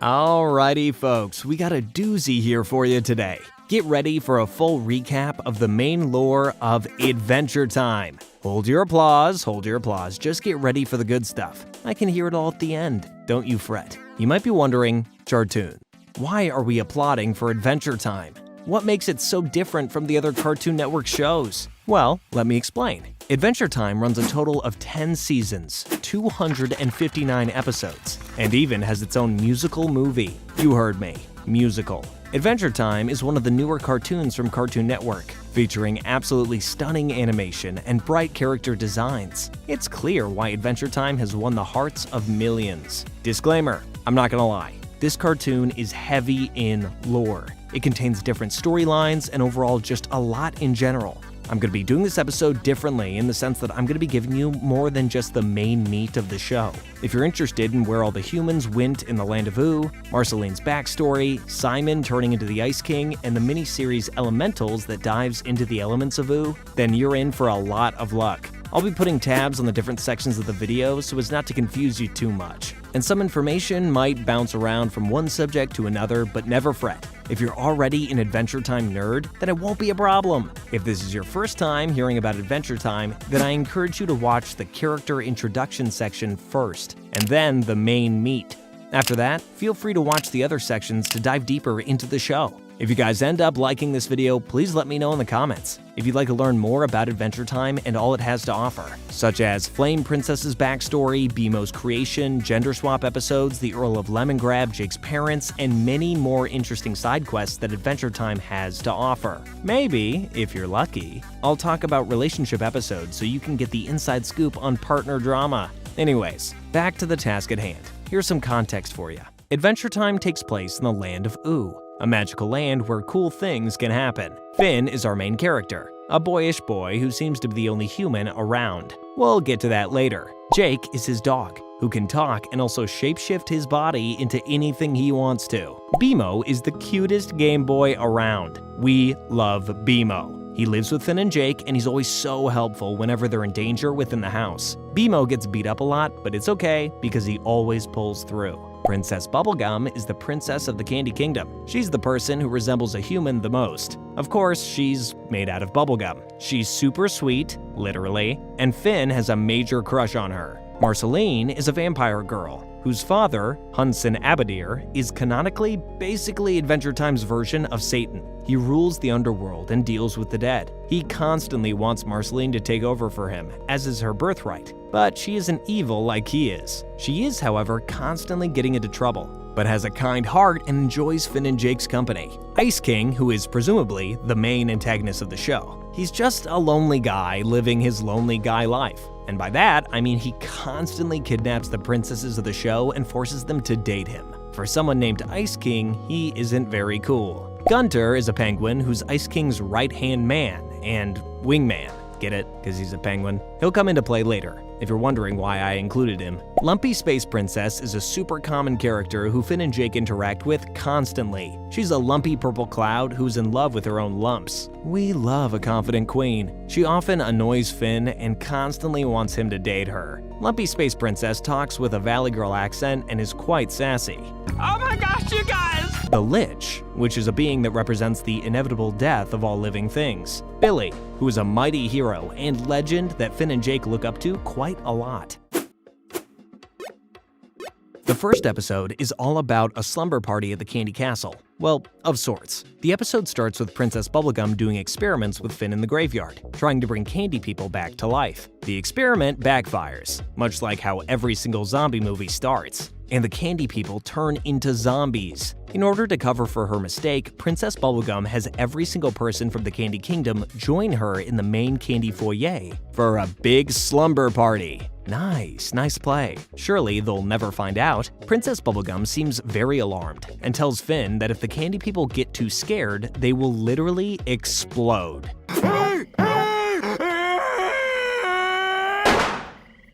Alrighty folks, we got a doozy here for you today. Get ready for a full recap of the main lore of Adventure Time. Hold your applause, just get ready for the good stuff. I can hear it all at the end, don't you fret. You might be wondering, Chartoon, why are we applauding for Adventure Time? What makes it so different from the other Cartoon Network shows? Well, let me explain. Adventure Time runs a total of 10 seasons, 259 episodes, and even has its own musical movie. You heard me, musical. Adventure Time is one of the newer cartoons from Cartoon Network, featuring absolutely stunning animation and bright character designs. It's clear why Adventure Time has won the hearts of millions. Disclaimer, I'm not gonna lie, this cartoon is heavy in lore. It contains different storylines and overall just a lot in general. I'm going to be doing this episode differently in the sense that I'm going to be giving you more than just the main meat of the show. If you're interested in where all the humans went in the Land of Ooo, Marceline's backstory, Simon turning into the Ice King, and the miniseries Elementals that dives into the elements of Ooo, then you're in for a lot of luck. I'll be putting tabs on the different sections of the video so as not to confuse you too much. And some information might bounce around from one subject to another, but never fret. If you're already an Adventure Time nerd, then it won't be a problem. If this is your first time hearing about Adventure Time, then I encourage you to watch the character introduction section first, and then the main meat. After that, feel free to watch the other sections to dive deeper into the show. If you guys end up liking this video, please let me know in the comments. If you'd like to learn more about Adventure Time and all it has to offer, such as Flame Princess's backstory, BMO's creation, gender swap episodes, the Earl of Lemongrab, Jake's parents, and many more interesting side quests that Adventure Time has to offer. Maybe, if you're lucky, I'll talk about relationship episodes so you can get the inside scoop on partner drama. Anyways, back to the task at hand. Here's some context for you. Adventure Time takes place in the Land of Ooo, a magical land where cool things can happen. Finn is our main character, a boyish boy who seems to be the only human around. We'll get to that later. Jake is his dog, who can talk and also shapeshift his body into anything he wants to. BMO is the cutest Game Boy around. We love BMO. He lives with Finn and Jake, and he's always so helpful whenever they're in danger within the house. BMO gets beat up a lot, but it's okay because he always pulls through. Princess Bubblegum is the princess of the Candy Kingdom. She's the person who resembles a human the most. Of course, she's made out of bubblegum. She's super sweet, literally, and Finn has a major crush on her. Marceline is a vampire girl, whose father, Hunson Abadir, is canonically basically Adventure Time's version of Satan. He rules the underworld and deals with the dead. He constantly wants Marceline to take over for him, as is her birthright, but she isn't evil like he is. She is, however, constantly getting into trouble, but has a kind heart and enjoys Finn and Jake's company. Ice King, who is presumably the main antagonist of the show, he's just a lonely guy living his lonely guy life. And by that, I mean he constantly kidnaps the princesses of the show and forces them to date him. For someone named Ice King, he isn't very cool. Gunter is a penguin who's Ice King's right-hand man and wingman. Get it? Because he's a penguin. He'll come into play later, if you're wondering why I included him. Lumpy Space Princess is a super common character who Finn and Jake interact with constantly. She's a lumpy purple cloud who's in love with her own lumps. We love a confident queen. She often annoys Finn and constantly wants him to date her. Lumpy Space Princess talks with a Valley Girl accent and is quite sassy. Oh my gosh, you guys! The Lich, which is a being that represents the inevitable death of all living things. Billy, who is a mighty hero and legend that Finn and Jake look up to quite a lot. The first episode is all about a slumber party at the Candy Castle. Well, of sorts. The episode starts with Princess Bubblegum doing experiments with Finn in the graveyard, trying to bring candy people back to life. The experiment backfires, much like how every single zombie movie starts, and the candy people turn into zombies. In order to cover for her mistake, Princess Bubblegum has every single person from the Candy Kingdom join her in the main candy foyer for a big slumber party. Nice play. Surely they'll never find out. Princess Bubblegum seems very alarmed and tells Finn that if the candy people get too scared, they will literally explode.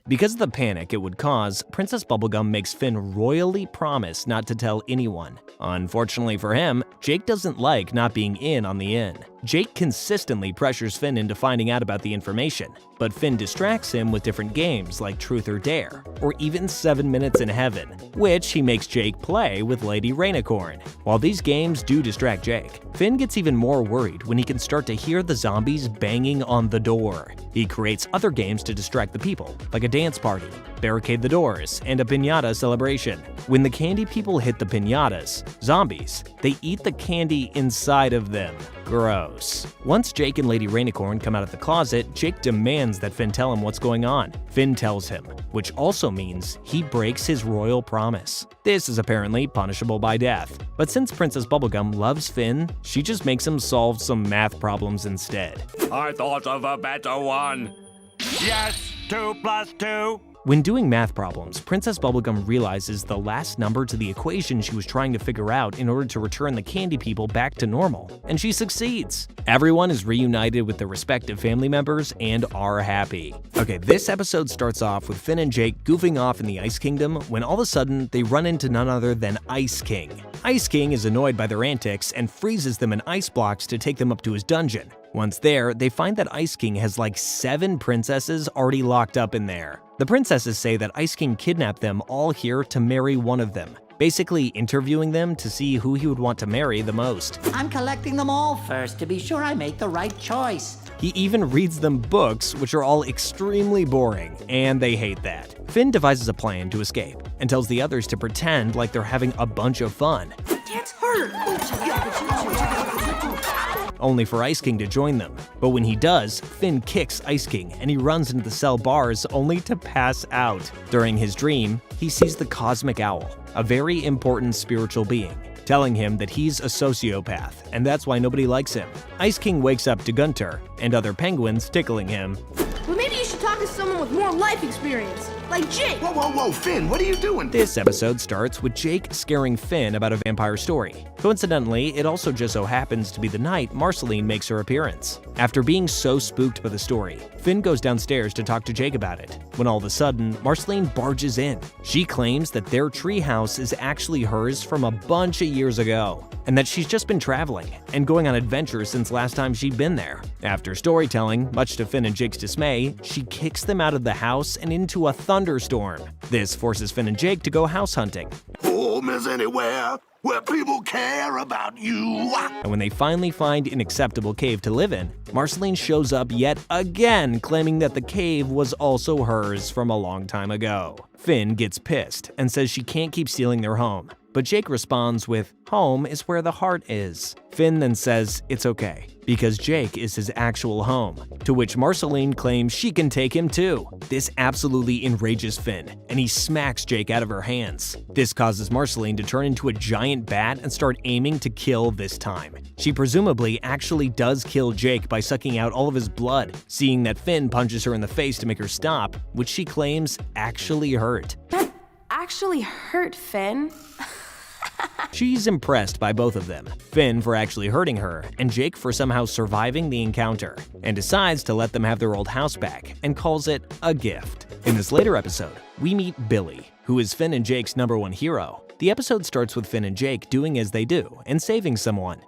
Because of the panic it would cause, Princess Bubblegum makes Finn royally promise not to tell anyone. Unfortunately for him, Jake doesn't like not being in on the in. Jake consistently pressures Finn into finding out about the information, but Finn distracts him with different games like Truth or Dare, or even 7 Minutes in Heaven, which he makes Jake play with Lady Rainicorn. While these games do distract Jake, Finn gets even more worried when he can start to hear the zombies banging on the door. He creates other games to distract the people, like a dance party, barricade the doors, and a piñata celebration. When the candy people hit the piñatas, zombies, they eat the candy inside of them. Gross. Once Jake and Lady Rainicorn come out of the closet, Jake demands that Finn tell him what's going on. Finn tells him, which also means he breaks his royal promise. This is apparently punishable by death. But since Princess Bubblegum loves Finn, she just makes him solve some math problems instead. I thought of a better one. Yes, 2 plus 2. When doing math problems, Princess Bubblegum realizes the last number to the equation she was trying to figure out in order to return the candy people back to normal, and she succeeds. Everyone is reunited with their respective family members and are happy. Okay, this episode starts off with Finn and Jake goofing off in the Ice Kingdom when all of a sudden they run into none other than Ice King. Ice King is annoyed by their antics and freezes them in ice blocks to take them up to his dungeon. Once there, they find that Ice King has like 7 princesses already locked up in there. The princesses say that Ice King kidnapped them all here to marry one of them, basically interviewing them to see who he would want to marry the most. I'm collecting them all first to be sure I make the right choice. He even reads them books, which are all extremely boring, and they hate that. Finn devises a plan to escape and tells the others to pretend like they're having a bunch of fun. Gets hurt. Only for Ice King to join them. But when he does, Finn kicks Ice King and he runs into the cell bars only to pass out. During his dream, he sees the Cosmic Owl, a very important spiritual being, telling him that he's a sociopath and that's why nobody likes him. Ice King wakes up to Gunter and other penguins tickling him. Well, maybe you should talk to someone with more life experience, like Jake. Whoa, Finn, what are you doing? This episode starts with Jake scaring Finn about a vampire story. Coincidentally, it also just so happens to be the night Marceline makes her appearance. After being so spooked by the story, Finn goes downstairs to talk to Jake about it, when all of a sudden, Marceline barges in. She claims that their treehouse is actually hers from a bunch of years ago, and that she's just been traveling and going on adventures since last time she'd been there. After storytelling, much to Finn and Jake's dismay, she kicks them out of the house and into a thunderstorm. This forces Finn and Jake to go house hunting. Home is anywhere where people care about you. And when they finally find an acceptable cave to live in, Marceline shows up yet again, claiming that the cave was also hers from a long time ago. Finn gets pissed and says she can't keep stealing their home, but Jake responds with, "Home is where the heart is." Finn then says it's okay, because Jake is his actual home, to which Marceline claims she can take him too. This absolutely enrages Finn, and he smacks Jake out of her hands. This causes Marceline to turn into a giant bat and start aiming to kill this time. She presumably actually does kill Jake by sucking out all of his blood, seeing that Finn punches her in the face to make her stop, which she claims actually hurt. That actually hurt, Finn. She's impressed by both of them, Finn for actually hurting her, and Jake for somehow surviving the encounter, and decides to let them have their old house back and calls it a gift. In this later episode, we meet Billy, who is Finn and Jake's #1 hero. The episode starts with Finn and Jake doing as they do and saving someone.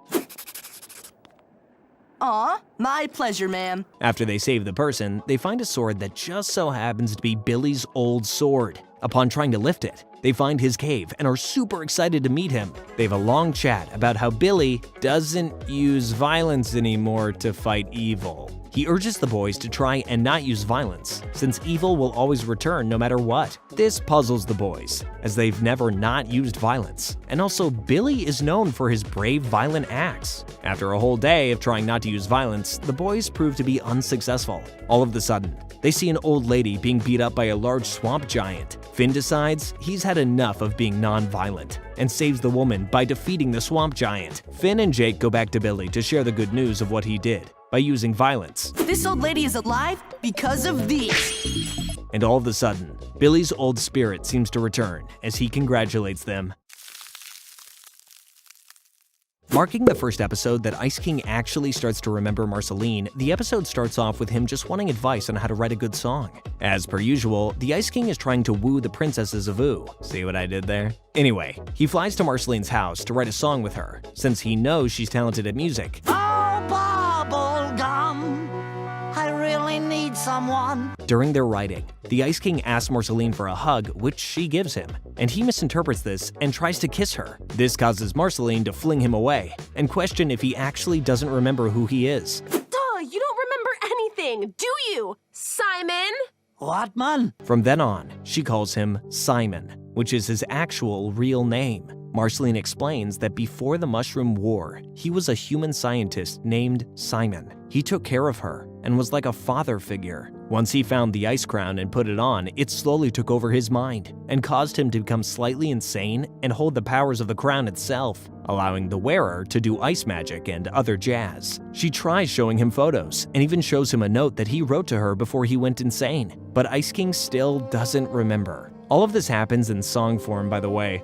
Aw, my pleasure, ma'am. After they save the person, they find a sword that just so happens to be Billy's old sword. Upon trying to lift it, they find his cave and are super excited to meet him. They have a long chat about how Billy doesn't use violence anymore to fight evil. He urges the boys to try and not use violence, since evil will always return no matter what. This puzzles the boys, as they've never not used violence. And also, Billy is known for his brave, violent acts. After a whole day of trying not to use violence, the boys prove to be unsuccessful. All of a sudden, they see an old lady being beat up by a large swamp giant. Finn decides he's had enough of being non-violent and saves the woman by defeating the swamp giant. Finn and Jake go back to Billy to share the good news of what he did by using violence. This old lady is alive because of these. And all of a sudden, Billy's old spirit seems to return as he congratulates them. Marking the first episode that Ice King actually starts to remember Marceline, the episode starts off with him just wanting advice on how to write a good song. As per usual, the Ice King is trying to woo the princesses of Ooo. See what I did there? Anyway, he flies to Marceline's house to write a song with her, since he knows she's talented at music. Oh, boy! Bubblegum. I really need someone. During their riding, the Ice King asks Marceline for a hug, which she gives him, and he misinterprets this and tries to kiss her. This causes Marceline to fling him away and question if he actually doesn't remember who he is. Duh, you don't remember anything, do you, Simon? What, man? From then on, she calls him Simon, which is his actual real name. Marceline explains that before the Mushroom War, he was a human scientist named Simon. He took care of her and was like a father figure. Once he found the ice crown and put it on, it slowly took over his mind and caused him to become slightly insane and hold the powers of the crown itself, allowing the wearer to do ice magic and other jazz. She tries showing him photos and even shows him a note that he wrote to her before he went insane, but Ice King still doesn't remember. All of this happens in song form, by the way.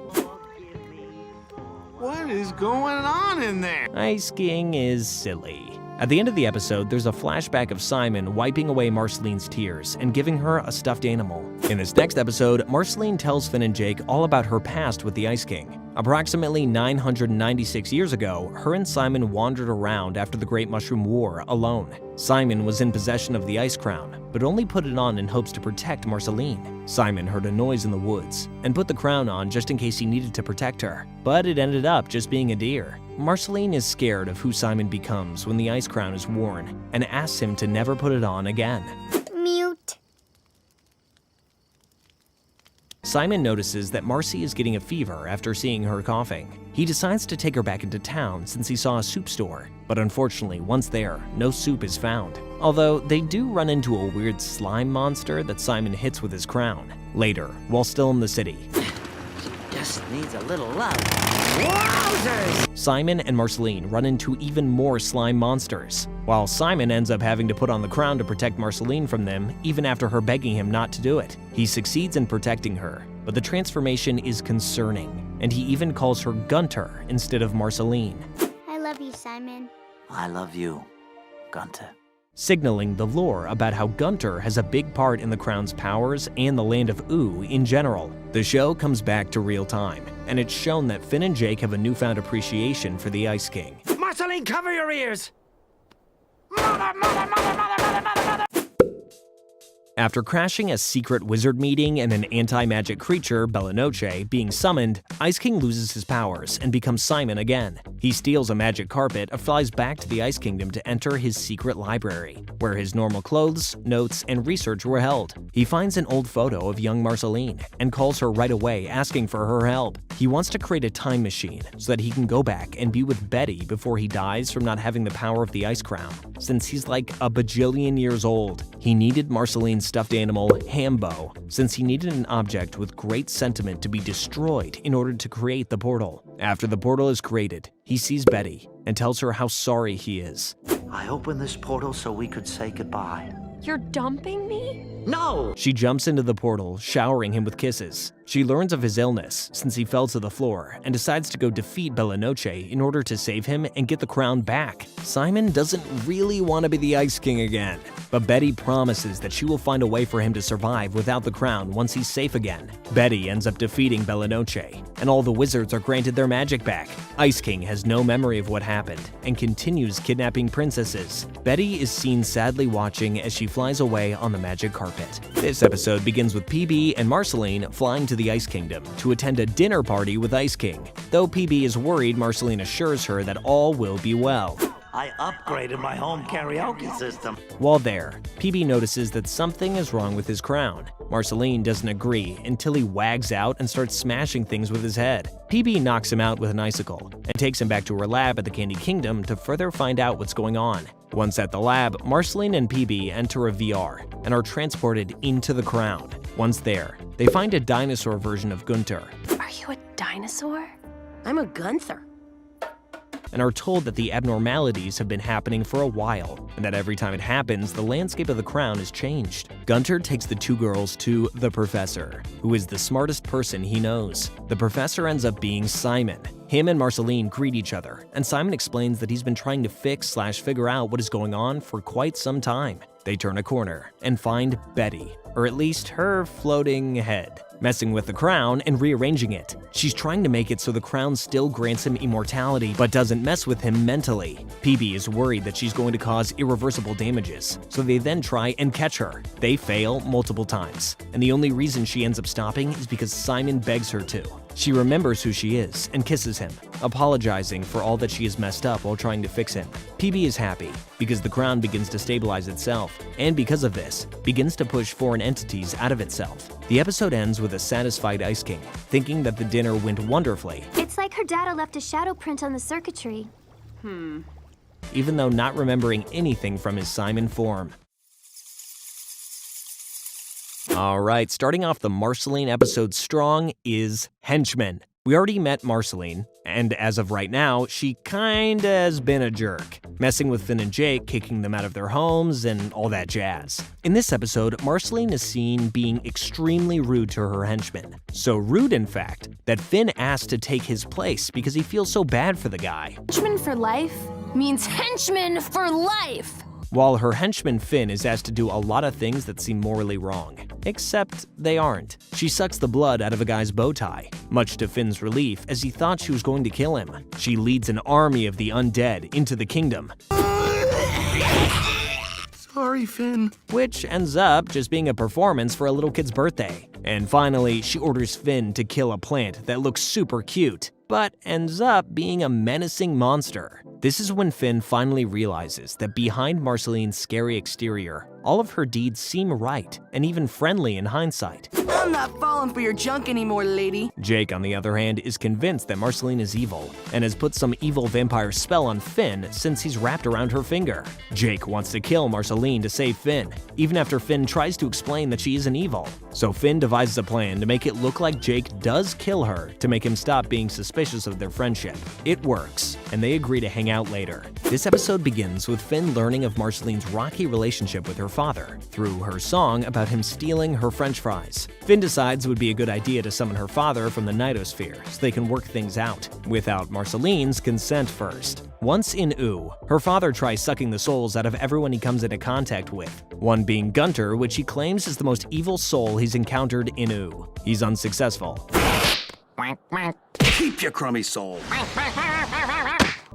What is going on in there? Ice King is silly. At the end of the episode, there's a flashback of Simon wiping away Marceline's tears and giving her a stuffed animal. In this next episode, Marceline tells Finn and Jake all about her past with the Ice King. Approximately 996 years ago, her and Simon wandered around after the Great Mushroom War alone. Simon was in possession of the Ice Crown, but only put it on in hopes to protect Marceline. Simon heard a noise in the woods and put the crown on just in case he needed to protect her, but it ended up just being a deer. Marceline is scared of who Simon becomes when the Ice Crown is worn and asks him to never put it on again. Mute. Simon notices that Marcy is getting a fever after seeing her coughing. He decides to take her back into town since he saw a soup store, but unfortunately, once there, no soup is found. Although they do run into a weird slime monster that Simon hits with his crown. Later, while still in the city, Just needs a little love. Wowzers! Simon and Marceline run into even more slime monsters, while Simon ends up having to put on the crown to protect Marceline from them, even after her begging him not to do it. He succeeds in protecting her, but the transformation is concerning, and he even calls her Gunter instead of Marceline, I love you, Simon. I love you, Gunter. signaling the lore about how Gunter has a big part in the crown's powers and the Land of Ooo in general. The show comes back to real time, and it's shown that Finn and Jake have a newfound appreciation for the Ice King. Marceline, cover your ears! After crashing a secret wizard meeting and an anti-magic creature, Bellanoche, being summoned, Ice King loses his powers and becomes Simon again. He steals a magic carpet and flies back to the Ice Kingdom to enter his secret library, where his normal clothes, notes, and research were held. He finds an old photo of young Marceline and calls her right away, asking for her help. He wants to create a time machine so that he can go back and be with Betty before he dies from not having the power of the Ice Crown. Since he's like a bajillion years old, he needed Marceline's stuffed animal, Hambo, since he needed an object with great sentiment to be destroyed in order to create the portal. After the portal is created, he sees Betty and tells her how sorry he is. I opened this portal so we could say goodbye. You're dumping me? No! She jumps into the portal, showering him with kisses. She learns of his illness since he fell to the floor and decides to go defeat Bellanoche in order to save him and get the crown back. Simon doesn't really want to be the Ice King again, but Betty promises that she will find a way for him to survive without the crown once he's safe again. Betty ends up defeating Bellanoche, and all the wizards are granted their magic back. Ice King has no memory of what happened and continues kidnapping princesses. Betty is seen sadly watching as she flies away on the magic carpet. This episode begins with PB and Marceline flying to the Ice Kingdom to attend a dinner party with Ice King. Though PB is worried, Marceline assures her that all will be well. I upgraded my home karaoke system. While there, PB notices that something is wrong with his crown. Marceline doesn't agree until he wags out and starts smashing things with his head. PB knocks him out with an icicle and takes him back to her lab at the Candy Kingdom to further find out what's going on. Once at the lab, Marceline and PB enter a VR and are transported into the crown. Once there, they find a dinosaur version of Gunter Are you a dinosaur? I'm a Gunther. and are told that the abnormalities have been happening for a while, and that every time it happens, the landscape of the crown is changed. Gunter takes the two girls to the professor, who is the smartest person he knows. The professor ends up being Simon. Him and Marceline greet each other, and Simon explains that he's been trying to figure out what is going on for quite some time. They turn a corner and find Betty, or at least her floating head. messing with the crown and rearranging it. She's trying to make it so the crown still grants him immortality but doesn't mess with him mentally. PB is worried that she's going to cause irreversible damages, so they then try and catch her. They fail multiple times, and the only reason she ends up stopping is because Simon begs her to. She remembers who she is and kisses him, apologizing for all that she has messed up while trying to fix him. PB is happy because the crown begins to stabilize itself, and because of this, begins to push foreign entities out of itself. The episode ends with a satisfied Ice King, thinking that the dinner went wonderfully. It's like her data left a shadow print on the circuitry. Even though not remembering anything from his Simon form. Alright, starting off the Marceline episode strong is Henchman. We already met Marceline, and as of right now, she kinda has been a jerk, messing with Finn and Jake, kicking them out of their homes, and all that jazz. In this episode, Marceline is seen being extremely rude to her henchmen. So rude, in fact, that Finn asked to take his place because he feels so bad for the guy. Henchman for life means henchman for life! While her henchman Finn is asked to do a lot of things that seem morally wrong. Except they aren't. She sucks the blood out of a guy's bow tie, much to Finn's relief as he thought she was going to kill him. She leads an army of the undead into the kingdom. Sorry, Finn. Which ends up just being a performance for a little kid's birthday. And finally, she orders Finn to kill a plant that looks super cute, but ends up being a menacing monster. This is when Finn finally realizes that behind Marceline's scary exterior, all of her deeds seem right and even friendly in hindsight. I'm not falling for your junk anymore, lady. Jake, on the other hand, is convinced that Marceline is evil and has put some evil vampire spell on Finn since he's wrapped around her finger. Jake wants to kill Marceline to save Finn, even after Finn tries to explain that she isn't evil. So Finn devises a plan to make it look like Jake does kill her to make him stop being suspicious of their friendship. It works, and they agree to hang out later. This episode begins with Finn learning of Marceline's rocky relationship with her father through her song about him stealing her french fries. Finn decides it would be a good idea to summon her father from the Nightosphere so they can work things out, without Marceline's consent first. Once in Ooo, her father tries sucking the souls out of everyone he comes into contact with, one being Gunter, which he claims is the most evil soul he's encountered in Ooo. He's unsuccessful. Keep your crummy soul.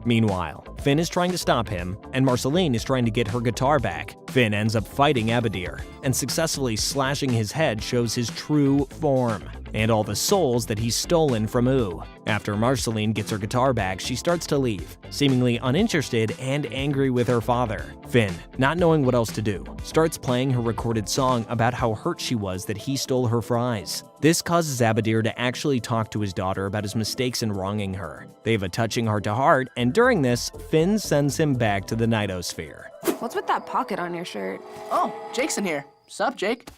Meanwhile, Finn is trying to stop him, and Marceline is trying to get her guitar back. Finn ends up fighting Abadir, and successfully slashing his head shows his true form, and all the souls that he's stolen from Ooo. After Marceline gets her guitar back, she starts to leave, seemingly uninterested and angry with her father. Finn, not knowing what else to do, starts playing her recorded song about how hurt she was that he stole her fries. This causes Abadir to actually talk to his daughter about his mistakes in wronging her. They have a touching heart-to-heart, and during this, Finn sends him back to the Nightosphere. What's with that pocket on your shirt? Oh, Jake's in here. Sup, Jake?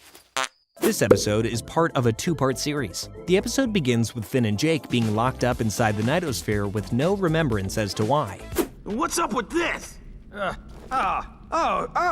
This episode is part of a two-part series. The episode begins with Finn and Jake being locked up inside the Nightosphere with no remembrance as to why. What's up with this?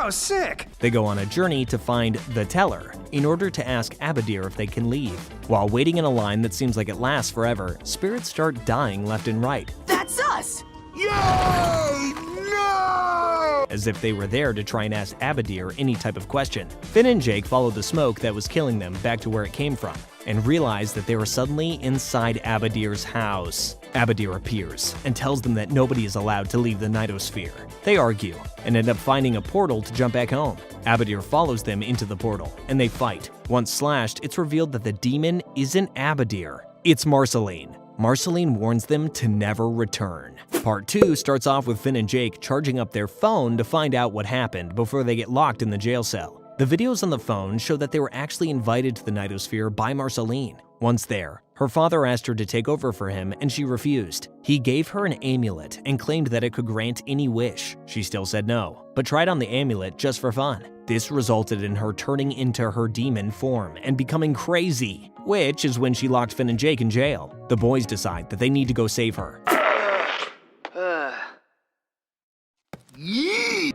Sick. They go on a journey to find the Teller in order to ask Abadir if they can leave. While waiting in a line that seems like it lasts forever, spirits start dying left and right, That's us! Yay! No! as if they were there to try and ask Abadir any type of question. Finn and Jake follow the smoke that was killing them back to where it came from, and realize that they were suddenly inside Abadir's house. Abadir appears and tells them that nobody is allowed to leave the Nightosphere. They argue and end up finding a portal to jump back home. Abadir follows them into the portal, and they fight. Once slashed, it's revealed that the demon isn't Abadir, it's Marceline. Marceline warns them to never return. Part 2 starts off with Finn and Jake charging up their phone to find out what happened before they get locked in the jail cell. The videos on the phone show that they were actually invited to the Nightosphere by Marceline. Once there, her father asked her to take over for him and she refused. He gave her an amulet and claimed that it could grant any wish. She still said no, but tried on the amulet just for fun. This resulted in her turning into her demon form and becoming crazy, which is when she locked Finn and Jake in jail. The boys decide that they need to go save her.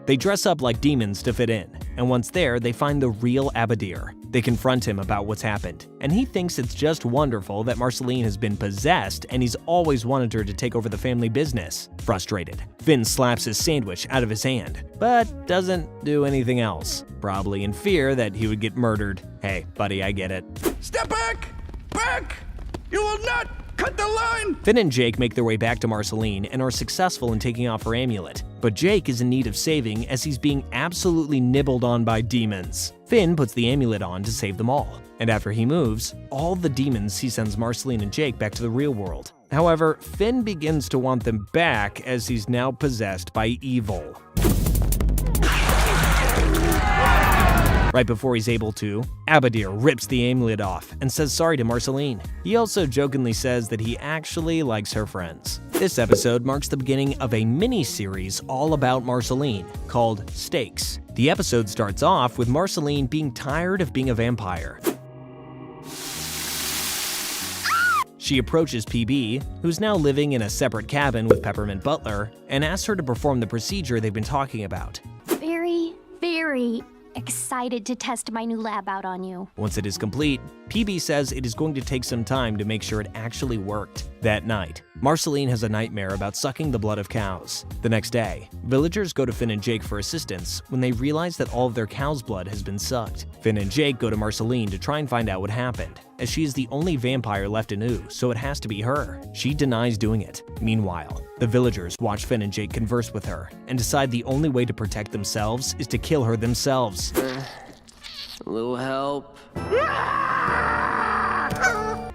They dress up like demons to fit in, and once there, they find the real Abadir. They confront him about what's happened, and he thinks it's just wonderful that Marceline has been possessed and he's always wanted her to take over the family business. Frustrated, Finn slaps his sandwich out of his hand, but doesn't do anything else, probably in fear that he would get murdered. Hey, buddy, I get it. Step back! back! You will not cut the line! Finn and Jake make their way back to Marceline and are successful in taking off her amulet. But Jake is in need of saving as he's being absolutely nibbled on by demons. Finn puts the amulet on to save them all. And after he moves, all the demons he sends Marceline and Jake back to the real world. However, Finn begins to want them back as he's now possessed by evil. Right before he's able to, Abadir rips the amulet off and says sorry to Marceline. He also jokingly says that he actually likes her friends. This episode marks the beginning of a mini-series all about Marceline, called Stakes. The episode starts off with Marceline being tired of being a vampire. She approaches PB, who's now living in a separate cabin with Peppermint Butler, and asks her to perform the procedure they've been talking about. Very excited to test my new lab out on you. Once it is complete, PB says it is going to take some time to make sure it actually worked. That night, Marceline has a nightmare about sucking the blood of cows. The next day, villagers go to Finn and Jake for assistance when they realize that all of their cow's blood has been sucked. Finn and Jake go to Marceline to try and find out what happened, as she is the only vampire left in Ooo, so it has to be her. She denies doing it. Meanwhile, the villagers watch Finn and Jake converse with her and decide the only way to protect themselves is to kill her themselves. A little help.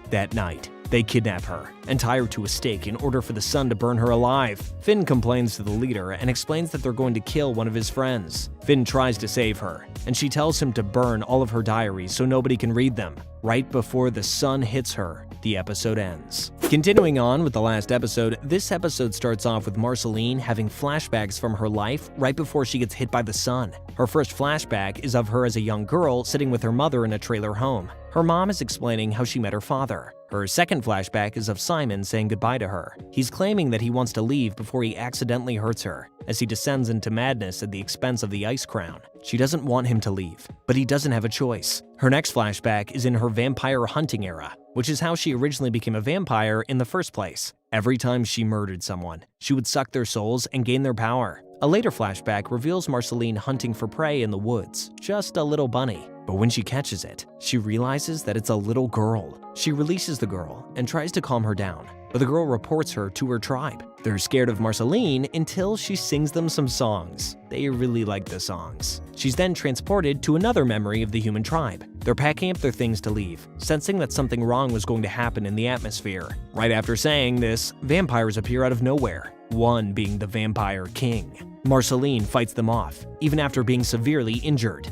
That night, they kidnap her and tie her to a stake in order for the sun to burn her alive. Finn complains to the leader and explains that they're going to kill one of his friends. Finn tries to save her, and she tells him to burn all of her diaries so nobody can read them. Right before the sun hits her, the episode ends. Continuing on with the last episode, this episode starts off with Marceline having flashbacks from her life right before she gets hit by the sun. Her first flashback is of her as a young girl sitting with her mother in a trailer home. Her mom is explaining how she met her father. Her second flashback is of Simon saying goodbye to her. He's claiming that he wants to leave before he accidentally hurts her, as he descends into madness at the expense of the Ice Crown. She doesn't want him to leave, but he doesn't have a choice. Her next flashback is in her vampire hunting era, which is how she originally became a vampire in the first place. Every time she murdered someone, she would suck their souls and gain their power. A later flashback reveals Marceline hunting for prey in the woods, just a little bunny. But when she catches it, she realizes that it's a little girl. She releases the girl and tries to calm her down, but the girl reports her to her tribe. They're scared of Marceline until she sings them some songs. They really like the songs. She's then transported to another memory of the human tribe. They're packing up their things to leave, sensing that something wrong was going to happen in the atmosphere. Right after saying this, vampires appear out of nowhere, one being the Vampire King. Marceline fights them off, even after being severely injured.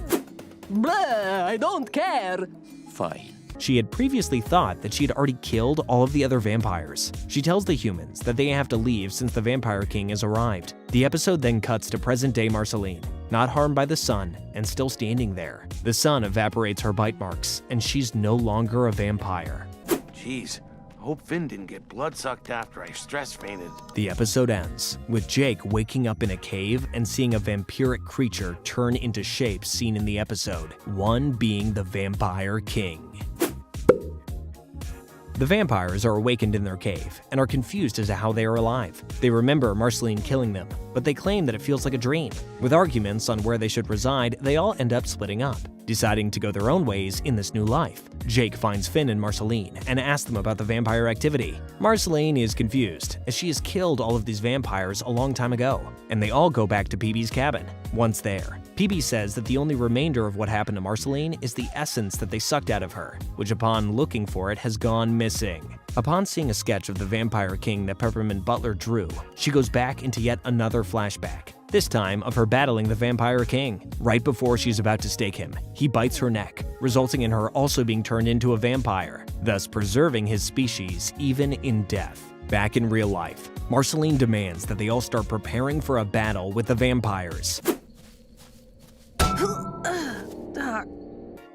Blah, I don't care. Fine. She had previously thought that she had already killed all of the other vampires. She tells the humans that they have to leave since the Vampire King has arrived. The episode then cuts to present-day Marceline, not harmed by the sun and still standing there. The sun evaporates her bite marks, and she's no longer a vampire. Jeez, I hope Finn didn't get blood-sucked after I stress fainted. The episode ends with Jake waking up in a cave and seeing a vampiric creature turn into shapes seen in the episode, one being the Vampire King. The vampires are awakened in their cave and are confused as to how they are alive. They remember Marceline killing them, but they claim that it feels like a dream. With arguments on where they should reside, they all end up splitting up, deciding to go their own ways in this new life. Jake finds Finn and Marceline and asks them about the vampire activity. Marceline is confused, as she has killed all of these vampires a long time ago, and they all go back to PB's cabin. Once there, PB says that the only remainder of what happened to Marceline is the essence that they sucked out of her, which upon looking for it has gone missing. Upon seeing a sketch of the Vampire King that Peppermint Butler drew, she goes back into yet another flashback, this time of her battling the Vampire King. Right before she's about to stake him, he bites her neck, resulting in her also being turned into a vampire, thus preserving his species even in death. Back in real life, Marceline demands that they all start preparing for a battle with the vampires.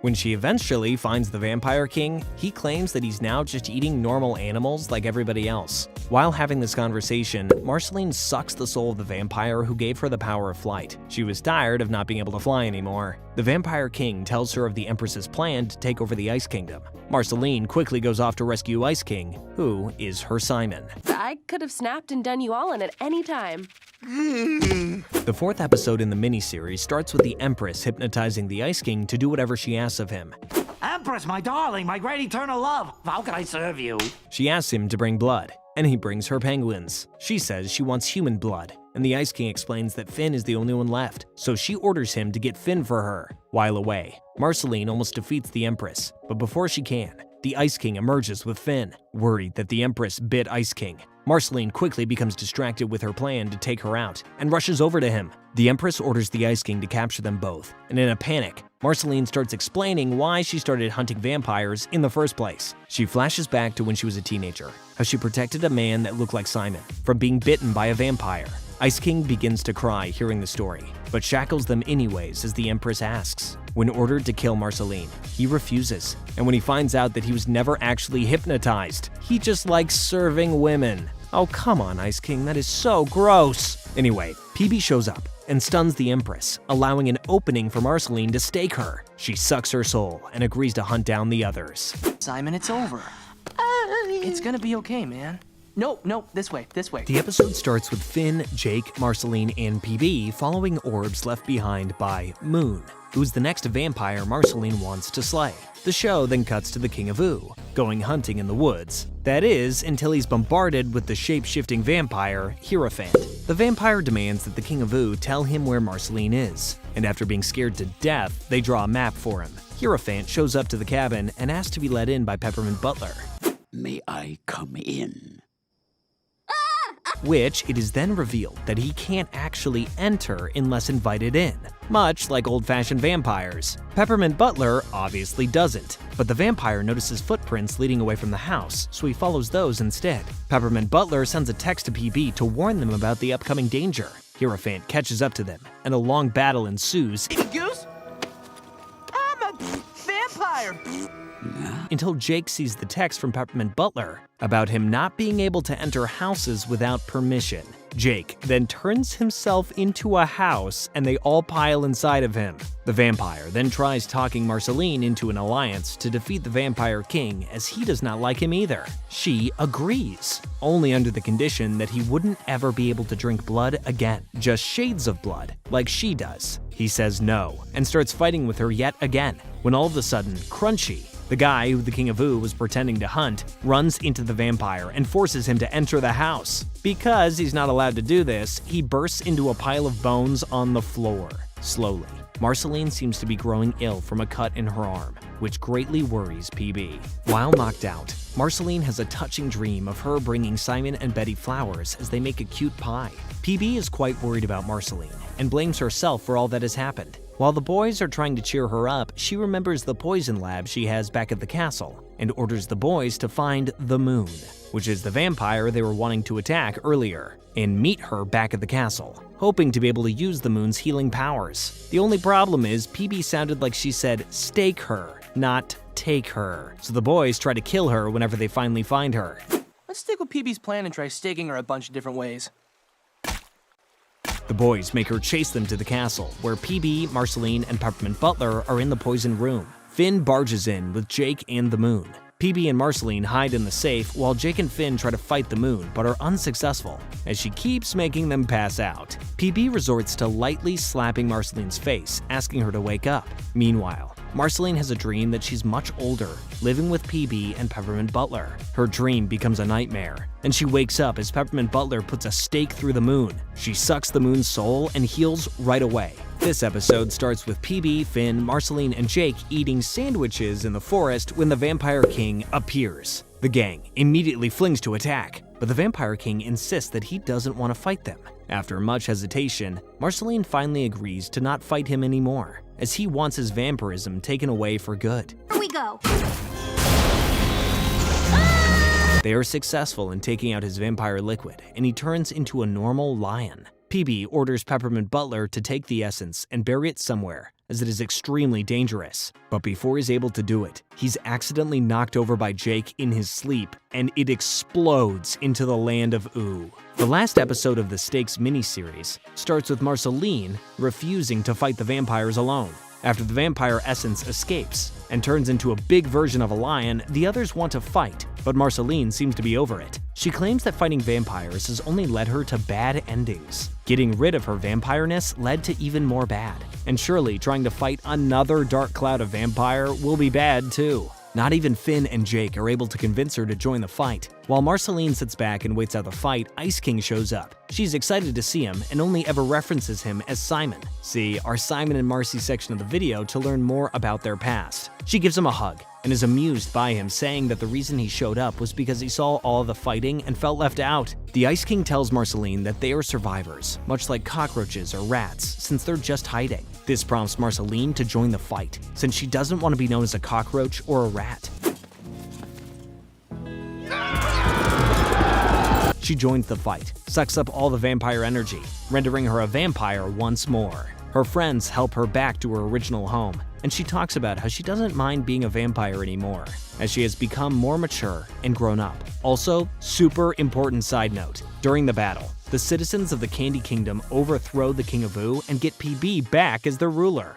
When she eventually finds the Vampire King, he claims that he's now just eating normal animals like everybody else. While having this conversation, Marceline sucks the soul of the vampire who gave her the power of flight. She was tired of not being able to fly anymore. The Vampire King tells her of the Empress's plan to take over the Ice Kingdom. Marceline quickly goes off to rescue Ice King, who is her Simon. I could have snapped and done you all in at any time. The fourth episode in the miniseries starts with the Empress hypnotizing the Ice King to do whatever she asks of him. I'm Empress, my darling, my great eternal love. How can I serve you? She asks him to bring blood, and he brings her penguins. She says she wants human blood, and the Ice King explains that Finn is the only one left, so she orders him to get Finn for her. While away, Marceline almost defeats the Empress, but before she can, the Ice King emerges with Finn. Worried that the Empress bit Ice King, Marceline quickly becomes distracted with her plan to take her out and rushes over to him. The Empress orders the Ice King to capture them both, and in a panic, Marceline starts explaining why she started hunting vampires in the first place. She flashes back to when she was a teenager, how she protected a man that looked like Simon from being bitten by a vampire. Ice King begins to cry hearing the story, but shackles them anyways as the Empress asks. When ordered to kill Marceline, he refuses, and when he finds out that he was never actually hypnotized, he just likes serving women. Oh, come on, Ice King, that is so gross. Anyway, PB shows up and stuns the Empress, allowing an opening for Marceline to stake her. She sucks her soul and agrees to hunt down the others. Simon, it's over. It's gonna be okay, man. No, this way. The episode starts with Finn, Jake, Marceline, and PB following orbs left behind by Moon, who is the next vampire Marceline wants to slay. The show then cuts to the King of Ooo, going hunting in the woods. That is, until he's bombarded with the shape-shifting vampire, Hierophant. The vampire demands that the King of Ooo tell him where Marceline is, and after being scared to death, they draw a map for him. Hierophant shows up to the cabin and asks to be let in by Peppermint Butler. May I come in? Which it is then revealed that he can't actually enter unless invited in, much like old-fashioned vampires. Peppermint Butler obviously doesn't, but the vampire notices footprints leading away from the house, so he follows those instead. Peppermint Butler sends a text to PB to warn them about the upcoming danger. Hierophant catches up to them, and a long battle ensues. Goose? I'm a vampire! Until Jake sees the text from Peppermint Butler about him not being able to enter houses without permission. Jake then turns himself into a house and they all pile inside of him. The vampire then tries talking Marceline into an alliance to defeat the Vampire King as he does not like him either. She agrees, only under the condition that he wouldn't ever be able to drink blood again, just shades of blood, like she does. He says no and starts fighting with her yet again, when all of a sudden, Crunchy, the guy who the King of Ooo was pretending to hunt, runs into the vampire and forces him to enter the house. Because he's not allowed to do this, he bursts into a pile of bones on the floor. Slowly, Marceline seems to be growing ill from a cut in her arm, which greatly worries PB. While knocked out, Marceline has a touching dream of her bringing Simon and Betty flowers as they make a cute pie. PB is quite worried about Marceline and blames herself for all that has happened. While the boys are trying to cheer her up, she remembers the poison lab she has back at the castle and orders the boys to find the Moon, which is the vampire they were wanting to attack earlier, and meet her back at the castle, hoping to be able to use the Moon's healing powers. The only problem is PB sounded like she said stake her, not take her, so the boys try to kill her whenever they finally find her. Let's stick with PB's plan and try staking her a bunch of different ways. The boys make her chase them to the castle, where PB, Marceline, and Peppermint Butler are in the poison room. Finn barges in with Jake and the Moon. PB and Marceline hide in the safe while Jake and Finn try to fight the Moon but are unsuccessful, as she keeps making them pass out. PB resorts to lightly slapping Marceline's face, asking her to wake up. Meanwhile, Marceline has a dream that she's much older, living with PB and Peppermint Butler. Her dream becomes a nightmare, and she wakes up as Peppermint Butler puts a stake through the Moon. She sucks the Moon's soul and heals right away. This episode starts with PB, Finn, Marceline, and Jake eating sandwiches in the forest when the Vampire King appears. The gang immediately flings to attack, but the Vampire King insists that he doesn't want to fight them. After much hesitation, Marceline finally agrees to not fight him anymore, as he wants his vampirism taken away for good. Here we go. They are successful in taking out his vampire liquid, and he turns into a normal lion. PB orders Peppermint Butler to take the essence and bury it somewhere, as it is extremely dangerous. But before he's able to do it, he's accidentally knocked over by Jake in his sleep, and it explodes into the Land of Ooo. The last episode of the Stakes miniseries starts with Marceline refusing to fight the vampires alone. After the vampire essence escapes and turns into a big version of a lion, the others want to fight, but Marceline seems to be over it. She claims that fighting vampires has only led her to bad endings. Getting rid of her vampireness led to even more bad. And surely trying to fight another dark cloud of vampire will be bad too. Not even Finn and Jake are able to convince her to join the fight. While Marceline sits back and waits out the fight, Ice King shows up. She's excited to see him and only ever references him as Simon. See our Simon and Marcy section of the video to learn more about their past. She gives him a hug and is amused by him, saying that the reason he showed up was because he saw all of the fighting and felt left out. The Ice King tells Marceline that they are survivors, much like cockroaches or rats, since they're just hiding. This prompts Marceline to join the fight, since she doesn't want to be known as a cockroach or a rat. She joins the fight, sucks up all the vampire energy, rendering her a vampire once more. Her friends help her back to her original home, and she talks about how she doesn't mind being a vampire anymore, as she has become more mature and grown up. Also, super important side note, during the battle, the citizens of the Candy Kingdom overthrow the King of Ooo and get PB back as their ruler.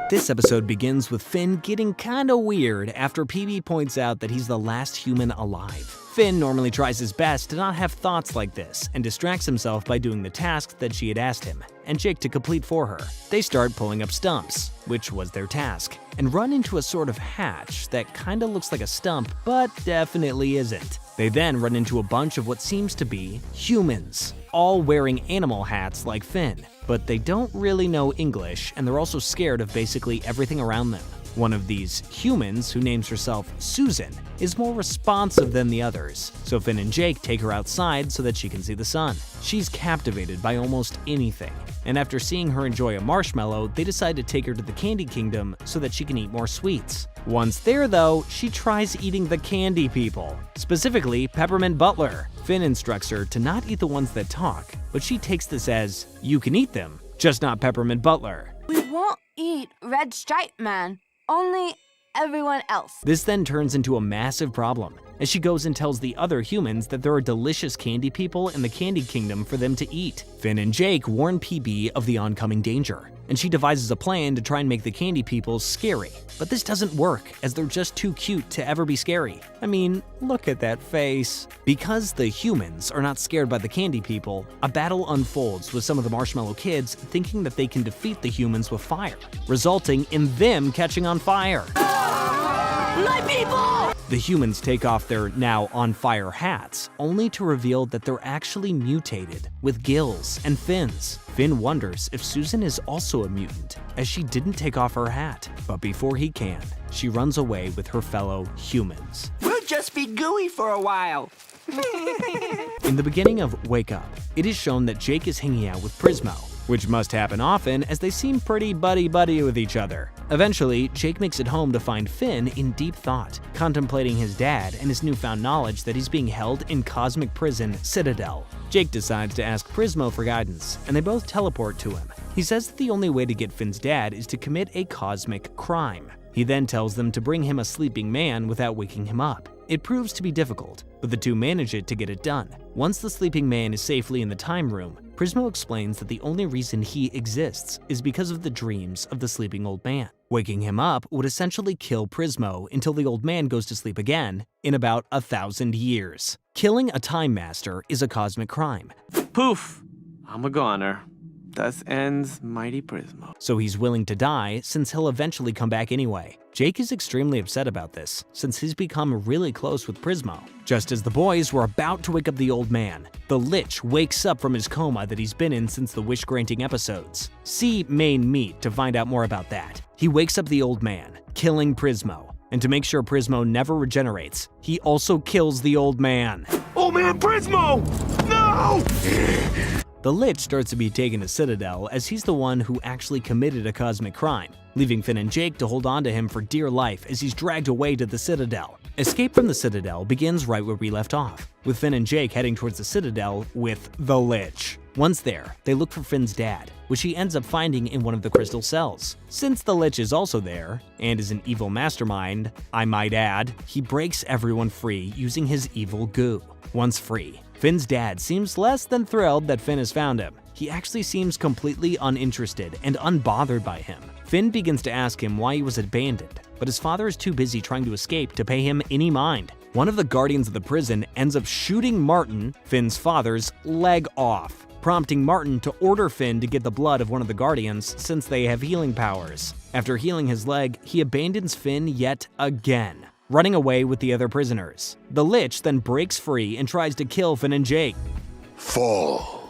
This episode begins with Finn getting kinda weird after PB points out that he's the last human alive. Finn normally tries his best to not have thoughts like this and distracts himself by doing the tasks that she had asked him and Jake to complete for her. They start pulling up stumps, which was their task, and run into a sort of hatch that kinda looks like a stump but definitely isn't. They then run into a bunch of what seems to be humans, all wearing animal hats like Finn, but they don't really know English and they're also scared of basically everything around them. One of these humans, who names herself Susan, is more responsive than the others, so Finn and Jake take her outside so that she can see the sun. She's captivated by almost anything, and after seeing her enjoy a marshmallow, they decide to take her to the Candy Kingdom so that she can eat more sweets. Once there though, she tries eating the candy people, specifically Peppermint Butler. Finn instructs her to not eat the ones that talk, but she takes this as, you can eat them, just not Peppermint Butler. We won't eat Red Stripe Man. Only everyone else. This then turns into a massive problem, as she goes and tells the other humans that there are delicious candy people in the Candy Kingdom for them to eat. Finn and Jake warn PB of the oncoming danger, and she devises a plan to try and make the candy people scary. But this doesn't work, as they're just too cute to ever be scary. I mean, look at that face. Because the humans are not scared by the candy people, a battle unfolds with some of the Marshmallow Kids thinking that they can defeat the humans with fire, resulting in them catching on fire. My people! The humans take off their now on fire hats, only to reveal that they're actually mutated, with gills and fins. Finn wonders if Susan is also a mutant, as she didn't take off her hat. But before he can, she runs away with her fellow humans. We'll just be gooey for a while. In the beginning of Wake Up, it is shown that Jake is hanging out with Prismo, which must happen often as they seem pretty buddy-buddy with each other. Eventually, Jake makes it home to find Finn in deep thought, contemplating his dad and his newfound knowledge that he's being held in cosmic prison Citadel. Jake decides to ask Prismo for guidance, and they both teleport to him. He says that the only way to get Finn's dad is to commit a cosmic crime. He then tells them to bring him a sleeping man without waking him up. It proves to be difficult, but the two manage it to get it done. Once the sleeping man is safely in the time room, Prismo explains that the only reason he exists is because of the dreams of the sleeping old man. Waking him up would essentially kill Prismo until the old man goes to sleep again in about 1,000 years. Killing a time master is a cosmic crime. Poof! I'm a goner. Thus ends Mighty Prismo. So he's willing to die since he'll eventually come back anyway. Jake is extremely upset about this, since he's become really close with Prismo. Just as the boys were about to wake up the old man, the Lich wakes up from his coma that he's been in since the wish-granting episodes. See main meat to find out more about that. He wakes up the old man, killing Prismo. And to make sure Prismo never regenerates, he also kills the old man. Oh man, Prismo! No! The Lich starts to be taken to Citadel as he's the one who actually committed a cosmic crime, leaving Finn and Jake to hold on to him for dear life as he's dragged away to the Citadel. Escape from the Citadel begins right where we left off, with Finn and Jake heading towards the Citadel with the Lich. Once there, they look for Finn's dad, which he ends up finding in one of the crystal cells. Since the Lich is also there, and is an evil mastermind, I might add, he breaks everyone free using his evil goo. Once free, Finn's dad seems less than thrilled that Finn has found him. He actually seems completely uninterested and unbothered by him. Finn begins to ask him why he was abandoned, but his father is too busy trying to escape to pay him any mind. one of the guardians of the prison ends up shooting Martin, Finn's father's, leg off, prompting Martin to order Finn to get the blood of one of the guardians since they have healing powers. After healing his leg, he abandons Finn yet again, running away with the other prisoners. The Lich then breaks free and tries to kill Finn and Jake. Fall.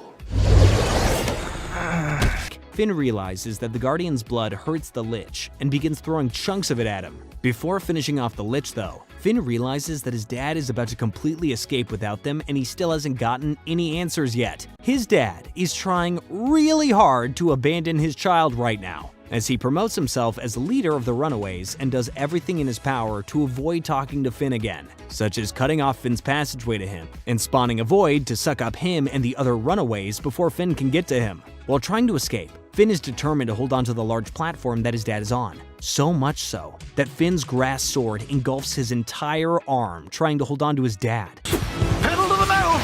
Finn realizes that the Guardian's blood hurts the Lich and begins throwing chunks of it at him. Before finishing off the Lich though, Finn realizes that his dad is about to completely escape without them and he still hasn't gotten any answers yet. His dad is trying really hard to abandon his child right now, as he promotes himself as leader of the runaways and does everything in his power to avoid talking to Finn again, such as cutting off Finn's passageway to him and spawning a void to suck up him and the other runaways before Finn can get to him. While trying to escape, Finn is determined to hold onto the large platform that his dad is on, so much so that Finn's grass sword engulfs his entire arm trying to hold on to his dad. Pedal to the metal!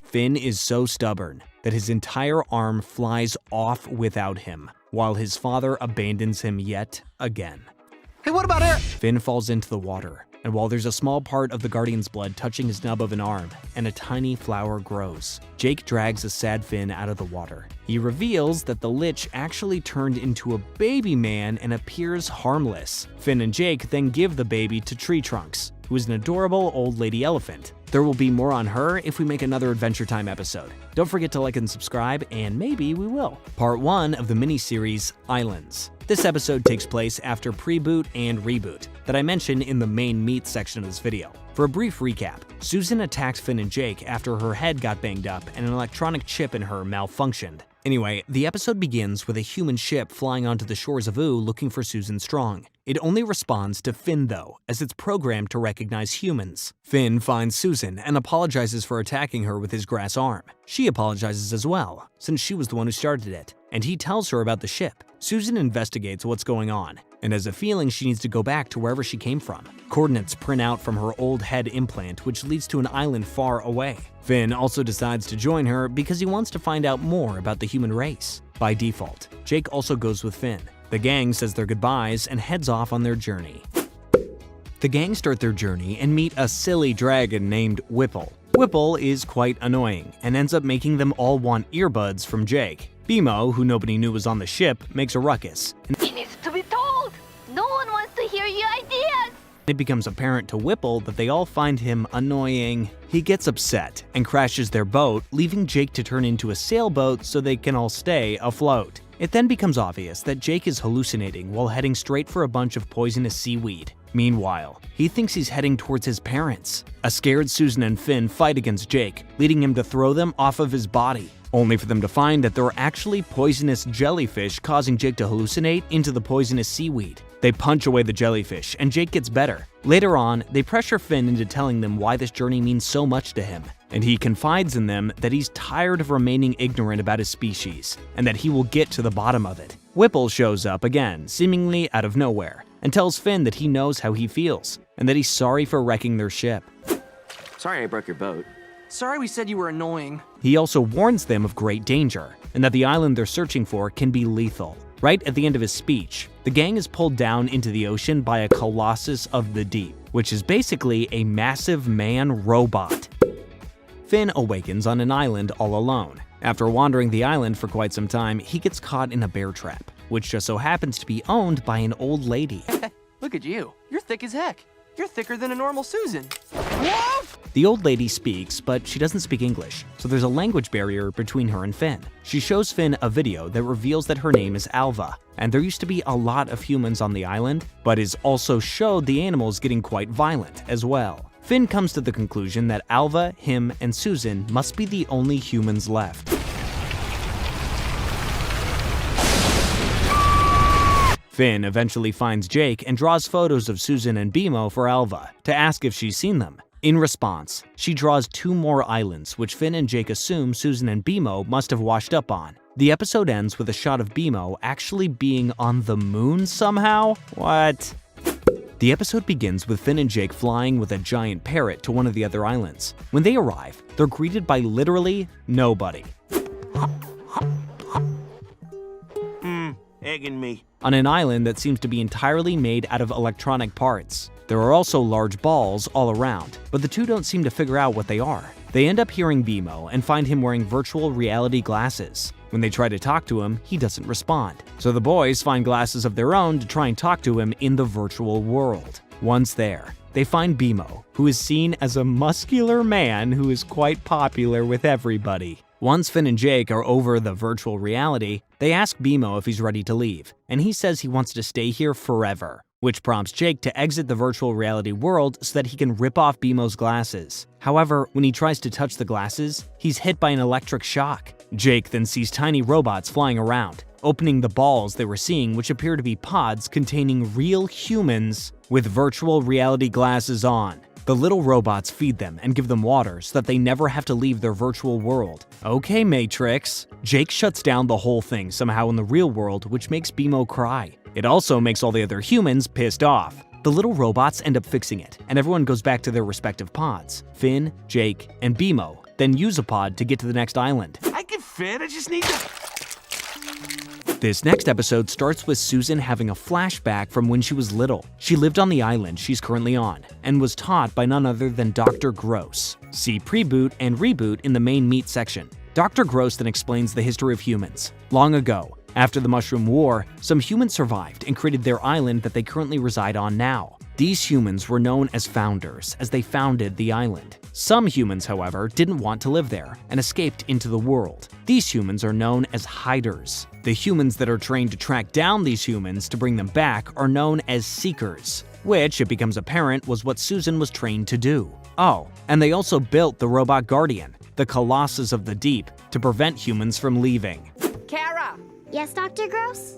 Finn is so stubborn that his entire arm flies off without him, while his father abandons him yet again. Hey, what about air? Finn falls into the water, and while there's a small part of the Guardian's blood touching his nub of an arm, and a tiny flower grows, Jake drags a sad Finn out of the water. He reveals that the Lich actually turned into a baby man and appears harmless. Finn and Jake then give the baby to Tree Trunks, who is an adorable old lady elephant. There will be more on her if we make another Adventure Time episode. Don't forget to like and subscribe, and maybe we will. Part 1 of the mini-series Islands. This episode takes place after Pre-Boot and Reboot that I mentioned in the main meat section of this video. For a brief recap, Susan attacked Finn and Jake after her head got banged up and an electronic chip in her malfunctioned. Anyway, the episode begins with a human ship flying onto the shores of Ooo looking for Susan Strong. It only responds to Finn though, as it's programmed to recognize humans. Finn finds Susan and apologizes for attacking her with his grass arm. She apologizes as well, since she was the one who started it, and he tells her about the ship. Susan investigates what's going on, and has a feeling she needs to go back to wherever she came from. Coordinates print out from her old head implant, which leads to an island far away. Finn also decides to join her because he wants to find out more about the human race. By default, Jake also goes with Finn. The gang says their goodbyes and heads off on their journey. The gang start their journey and meet a silly dragon named Whipple. Whipple is quite annoying and ends up making them all want earbuds from Jake. Bimo, who nobody knew was on the ship, makes a ruckus, and He needs to be told! No one wants to hear your ideas! it becomes apparent to Whipple that they all find him annoying. He gets upset and crashes their boat, leaving Jake to turn into a sailboat so they can all stay afloat. It then becomes obvious that Jake is hallucinating while heading straight for a bunch of poisonous seaweed. Meanwhile, he thinks he's heading towards his parents. A scared Susan and Finn fight against Jake, leading him to throw them off of his body, only for them to find that there are actually poisonous jellyfish causing Jake to hallucinate into the poisonous seaweed. They punch away the jellyfish, and Jake gets better. Later on, they pressure Finn into telling them why this journey means so much to him, and he confides in them that he's tired of remaining ignorant about his species, and that he will get to the bottom of it. Whipple shows up again, seemingly out of nowhere, and tells Finn that he knows how he feels, and that he's sorry for wrecking their ship. Sorry I broke your boat. Sorry we said you were annoying. He also warns them of great danger, and that the island they're searching for can be lethal. Right at the end of his speech, the gang is pulled down into the ocean by a Colossus of the Deep, which is basically a massive man robot. Finn awakens on an island all alone. After wandering the island for quite some time, he gets caught in a bear trap, which just so happens to be owned by an old lady. Look at you. You're thick as heck. You're thicker than a normal Susan. The old lady speaks, but she doesn't speak English, so there's a language barrier between her and Finn. She shows Finn a video that reveals that her name is Alva, and there used to be a lot of humans on the island, but is also showed the animals getting quite violent as well. Finn comes to the conclusion that Alva, him, and Susan must be the only humans left. Finn eventually finds Jake and draws photos of Susan and Bimo for Alva to ask if she's seen them. In response, she draws 2 more islands which Finn and Jake assume Susan and Bimo must have washed up on. The episode ends with a shot of Bimo actually being on the moon somehow? What? The episode begins with Finn and Jake flying with a giant parrot to one of the other islands. When they arrive, they're greeted by literally nobody. Egging me. On an island that seems to be entirely made out of electronic parts. There are also large balls all around, but the two don't seem to figure out what they are. They end up hearing BMO and find him wearing virtual reality glasses. When they try to talk to him, he doesn't respond. So the boys find glasses of their own to try and talk to him in the virtual world. Once there, they find BMO, who is seen as a muscular man who is quite popular with everybody. Once Finn and Jake are over the virtual reality, they ask BMO if he's ready to leave, and he says he wants to stay here forever, which prompts Jake to exit the virtual reality world so that he can rip off BMO's glasses. However, when he tries to touch the glasses, he's hit by an electric shock. Jake then sees tiny robots flying around, opening the balls they were seeing, which appear to be pods containing real humans with virtual reality glasses on. The little robots feed them and give them water so that they never have to leave their virtual world. Okay, Matrix. Jake shuts down the whole thing somehow in the real world, which makes BMO cry. It also makes all the other humans pissed off. The little robots end up fixing it, and everyone goes back to their respective pods. Finn, Jake, and BMO then use a pod to get to the next island. I can fit, I just need to... This next episode starts with Susan having a flashback from when she was little. She lived on the island she's currently on, and was taught by none other than Dr. Gross. See Preboot and Reboot in the main meat section. Dr. Gross then explains the history of humans. Long ago, after the Mushroom War, some humans survived and created their island that they currently reside on now. These humans were known as founders, as they founded the island. Some humans, however, didn't want to live there and escaped into the world. These humans are known as hiders. The humans that are trained to track down these humans to bring them back are known as seekers, which, it becomes apparent, was what Susan was trained to do. Oh, and they also built the robot Guardian, the Colossus of the Deep, to prevent humans from leaving. Kara! Yes, Dr. Gross?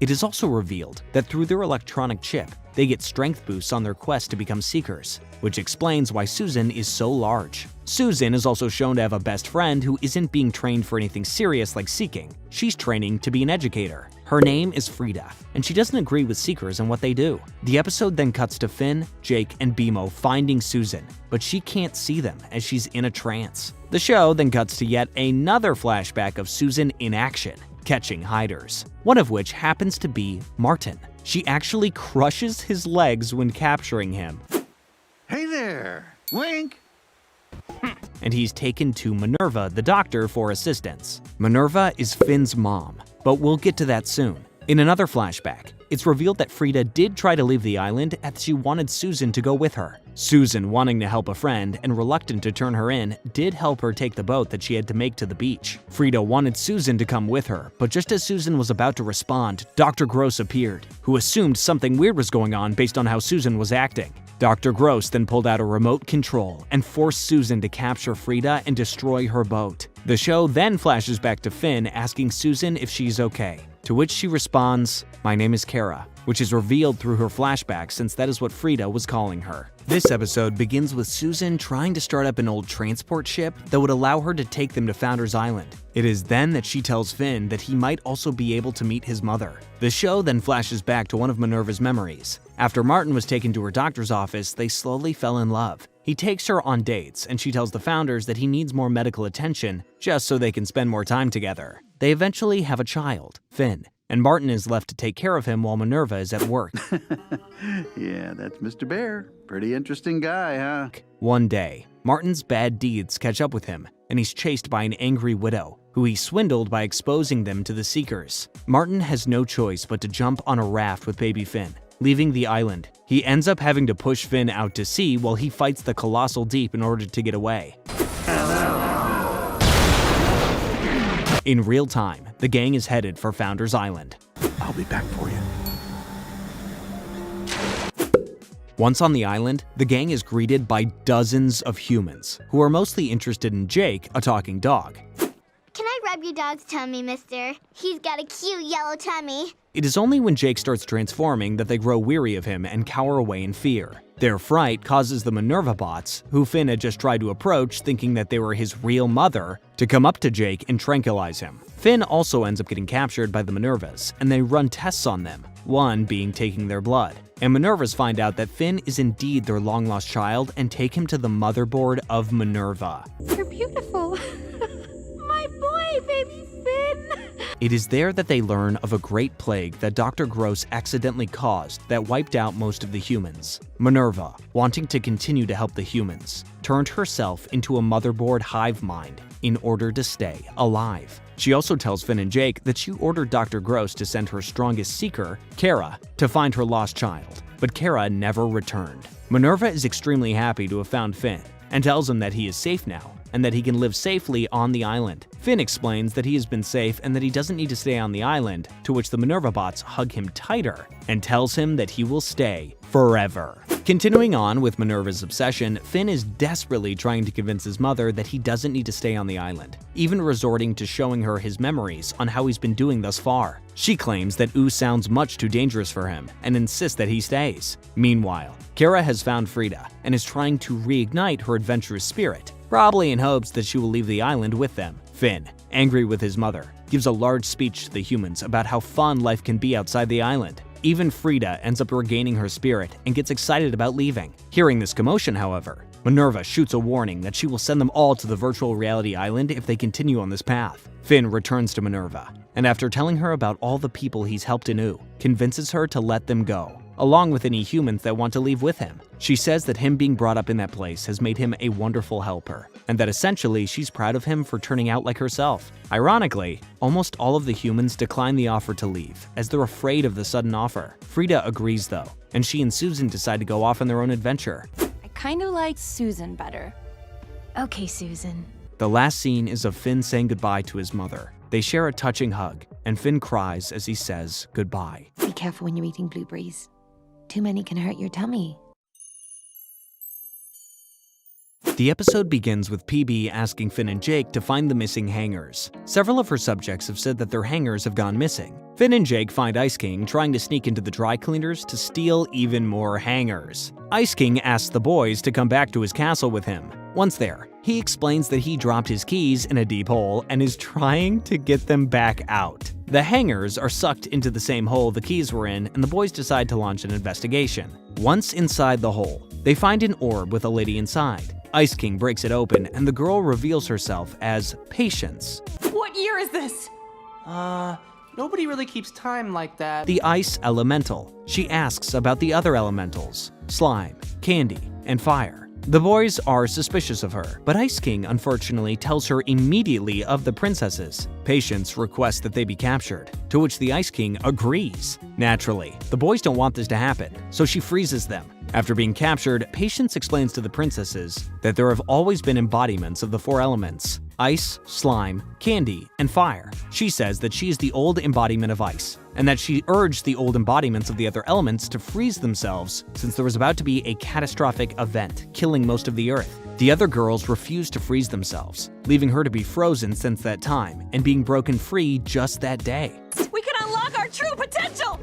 It is also revealed that through their electronic chip, they get strength boosts on their quest to become seekers, which explains why Susan is so large. Susan is also shown to have a best friend who isn't being trained for anything serious like seeking. She's training to be an educator. Her name is Frida, and she doesn't agree with seekers and what they do. The episode then cuts to Finn, Jake, and BMO finding Susan, but she can't see them as she's in a trance. The show then cuts to yet another flashback of Susan in action, catching hiders, one of which happens to be Martin. She actually crushes his legs when capturing him. Hey there, wink! And he's taken to Minerva, the doctor, for assistance. Minerva is Finn's mom, but we'll get to that soon. In another flashback, it's revealed that Frida did try to leave the island as she wanted Susan to go with her. Susan, wanting to help a friend and reluctant to turn her in, did help her take the boat that she had to make to the beach. Frida wanted Susan to come with her, but just as Susan was about to respond, Dr. Gross appeared, who assumed something weird was going on based on how Susan was acting. Dr. Gross then pulled out a remote control and forced Susan to capture Frida and destroy her boat. The show then flashes back to Finn asking Susan if she's okay, to which she responds, "My name is Kara," which is revealed through her flashback since that is what Frida was calling her. This episode begins with Susan trying to start up an old transport ship that would allow her to take them to Founders Island. It is then that she tells Finn that he might also be able to meet his mother. The show then flashes back to one of Minerva's memories. After Martin was taken to her doctor's office, they slowly fell in love. He takes her on dates, and she tells the Founders that he needs more medical attention just so they can spend more time together. They eventually have a child, Finn, and Martin is left to take care of him while Minerva is at work. Yeah, that's Mr. Bear. Pretty interesting guy, huh? One day, Martin's bad deeds catch up with him, and he's chased by an angry widow, who he swindled by exposing them to the Seekers. Martin has no choice but to jump on a raft with baby Finn, leaving the island. He ends up having to push Finn out to sea while he fights the colossal deep in order to get away. In real time, the gang is headed for Founders Island. I'll be back for you. Once on the island, the gang is greeted by dozens of humans, who are mostly interested in Jake, a talking dog. Can I rub your dog's tummy, mister? He's got a cute yellow tummy. It is only when Jake starts transforming that they grow weary of him and cower away in fear. Their fright causes the Minerva bots, who Finn had just tried to approach thinking that they were his real mother, to come up to Jake and tranquilize him. Finn also ends up getting captured by the Minervas, and they run tests on them, one being taking their blood. And Minervas find out that Finn is indeed their long-lost child and take him to the motherboard of Minerva. You're beautiful. My boy, baby Finn. It is there that they learn of a great plague that Dr. Gross accidentally caused that wiped out most of the humans. Minerva, wanting to continue to help the humans, turned herself into a motherboard hive mind in order to stay alive. She also tells Finn and Jake that she ordered Dr. Gross to send her strongest seeker, Kara, to find her lost child, but Kara never returned. Minerva is extremely happy to have found Finn and tells him that he is safe now and that he can live safely on the island. Finn explains that he has been safe and that he doesn't need to stay on the island, to which the Minerva bots hug him tighter and tells him that he will stay forever. Continuing on with Minerva's obsession, Finn is desperately trying to convince his mother that he doesn't need to stay on the island, even resorting to showing her his memories on how he's been doing thus far. She claims that Ooo sounds much too dangerous for him and insists that he stays. Meanwhile, Kara has found Frida and is trying to reignite her adventurous spirit, probably in hopes that she will leave the island with them. Finn, angry with his mother, gives a large speech to the humans about how fun life can be outside the island. Even Frida ends up regaining her spirit and gets excited about leaving. Hearing this commotion, however, Minerva shoots a warning that she will send them all to the virtual reality island if they continue on this path. Finn returns to Minerva, and after telling her about all the people he's helped in Ooo, convinces her to let them go, along with any humans that want to leave with him. She says that him being brought up in that place has made him a wonderful helper, and that essentially she's proud of him for turning out like herself. Ironically, almost all of the humans decline the offer to leave, as they're afraid of the sudden offer. Frida agrees though, and she and Susan decide to go off on their own adventure. I kind of like Susan better. Okay, Susan. The last scene is of Finn saying goodbye to his mother. They share a touching hug, and Finn cries as he says goodbye. Be careful when you're eating blueberries. Too many can hurt your tummy. The episode begins with PB asking Finn and Jake to find the missing hangers. Several of her subjects have said that their hangers have gone missing. Finn and Jake find Ice King trying to sneak into the dry cleaners to steal even more hangers. Ice King asks the boys to come back to his castle with him. Once there, he explains that he dropped his keys in a deep hole and is trying to get them back out. The hangers are sucked into the same hole the keys were in, and the boys decide to launch an investigation. Once inside the hole, they find an orb with a lady inside. Ice King breaks it open, and the girl reveals herself as Patience. What year is this? Nobody really keeps time like that. The ice elemental. She asks about the other elementals, slime, candy, and fire. The boys are suspicious of her, but Ice King unfortunately tells her immediately of the princesses. Patience requests that they be captured, to which the Ice King agrees. Naturally, the boys don't want this to happen, so she freezes them. After being captured, Patience explains to the princesses that there have always been embodiments of the four elements: ice, slime, candy, and fire. She says that she is the old embodiment of ice, and that she urged the old embodiments of the other elements to freeze themselves since there was about to be a catastrophic event killing most of the earth. The other girls refuse to freeze themselves, leaving her to be frozen since that time and being broken free just that day. We can unlock our true potential!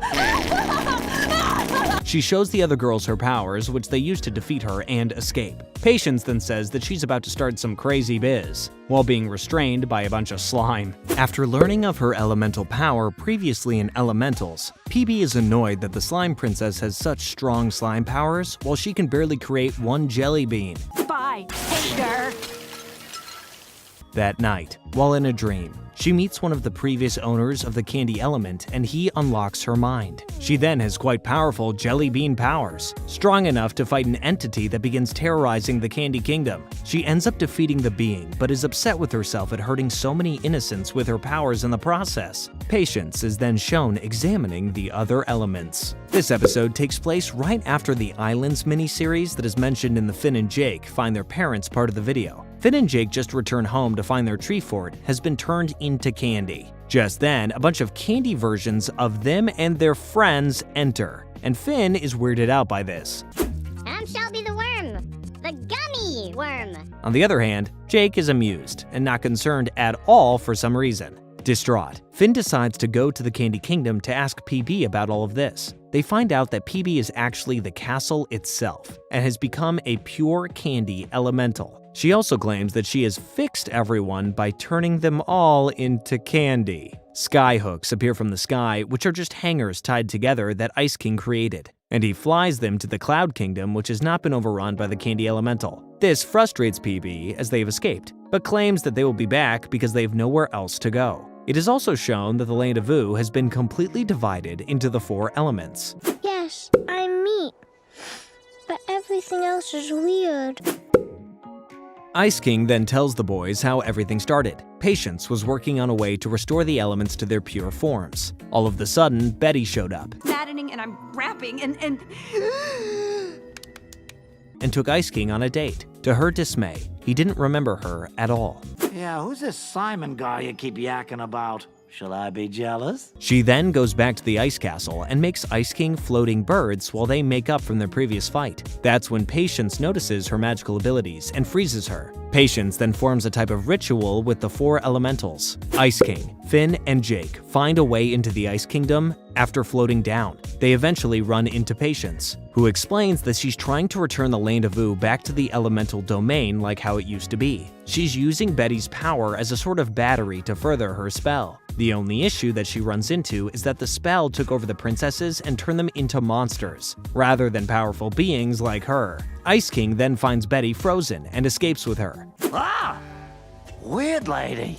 She shows the other girls her powers, which they use to defeat her and escape. Patience then says that she's about to start some crazy biz, while being restrained by a bunch of slime. After learning of her elemental power previously in Elementals, PB is annoyed that the Slime Princess has such strong slime powers, while she can barely create one jelly bean. Bye, hater! That night, while in a dream, she meets one of the previous owners of the candy element and he unlocks her mind. She then has quite powerful jelly bean powers, strong enough to fight an entity that begins terrorizing the Candy Kingdom. She ends up defeating the being, but is upset with herself at hurting so many innocents with her powers in the process. Patience is then shown examining the other elements. This episode takes place right after the Islands miniseries that is mentioned in the Finn and Jake Find Their Parents part of the video. Finn and Jake just return home to find their tree fort has been turned into candy. Just then, a bunch of candy versions of them and their friends enter, and Finn is weirded out by this. I'm Shelby the worm, the gummy worm. On the other hand, Jake is amused and not concerned at all for some reason. Distraught, Finn decides to go to the Candy Kingdom to ask PB about all of this. They find out that PB is actually the castle itself and has become a pure candy elemental. She also claims that she has fixed everyone by turning them all into candy. Sky hooks appear from the sky, which are just hangers tied together that Ice King created, and he flies them to the Cloud Kingdom, which has not been overrun by the Candy Elemental. This frustrates PB as they have escaped, but claims that they will be back because they have nowhere else to go. It is also shown that the Land of Ooo has been completely divided into the 4 elements. Yes, I'm meat. But everything else is weird. Ice King then tells the boys how everything started. Patience was working on a way to restore the elements to their pure forms. All of a sudden, Betty showed up Maddening, and I'm rapping, and took Ice King on a date. To her dismay, he didn't remember her at all. Yeah, who's this Simon guy you keep yakking about? Shall I be jealous? She then goes back to the ice castle and makes Ice King floating birds while they make up from their previous fight. That's when Patience notices her magical abilities and freezes her. Patience then forms a type of ritual with the 4 elementals. Ice King, Finn, and Jake find a way into the Ice Kingdom after floating down. They eventually run into Patience, who explains that she's trying to return the Land of Ooo back to the elemental domain like how it used to be. She's using Betty's power as a sort of battery to further her spell. The only issue that she runs into is that the spell took over the princesses and turned them into monsters, rather than powerful beings like her. Ice King then finds Betty frozen and escapes with her. Ah! Weird lady.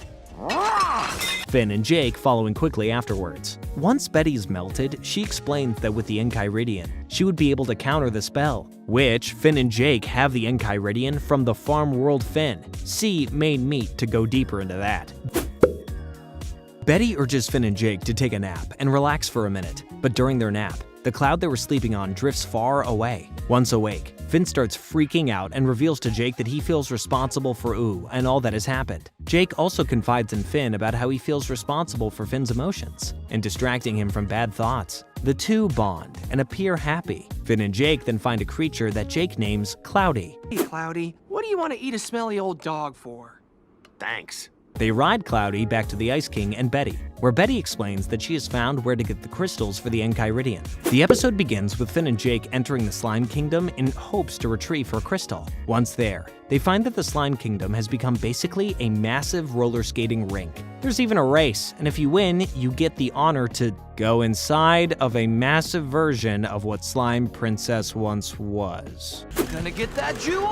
Finn and Jake following quickly afterwards. Once Betty is melted, she explains that with the Enchiridion, she would be able to counter the spell, which Finn and Jake have the Enchiridion from the farm world Finn. See main meat to go deeper into that. Betty urges Finn and Jake to take a nap and relax for a minute, but during their nap, the cloud they were sleeping on drifts far away. Once awake, Finn starts freaking out and reveals to Jake that he feels responsible for Ooo and all that has happened. Jake also confides in Finn about how he feels responsible for Finn's emotions and distracting him from bad thoughts. The two bond and appear happy. Finn and Jake then find a creature that Jake names Cloudy. Hey, Cloudy, what do you want to eat a smelly old dog for? Thanks. They ride Cloudy back to the Ice King and Betty, where Betty explains that she has found where to get the crystals for the Enchiridion. The episode begins with Finn and Jake entering the Slime Kingdom in hopes to retrieve her crystal. Once there, they find that the Slime Kingdom has become basically a massive roller skating rink. There's even a race, and if you win, you get the honor to go inside of a massive version of what Slime Princess once was. Gonna get that jewel!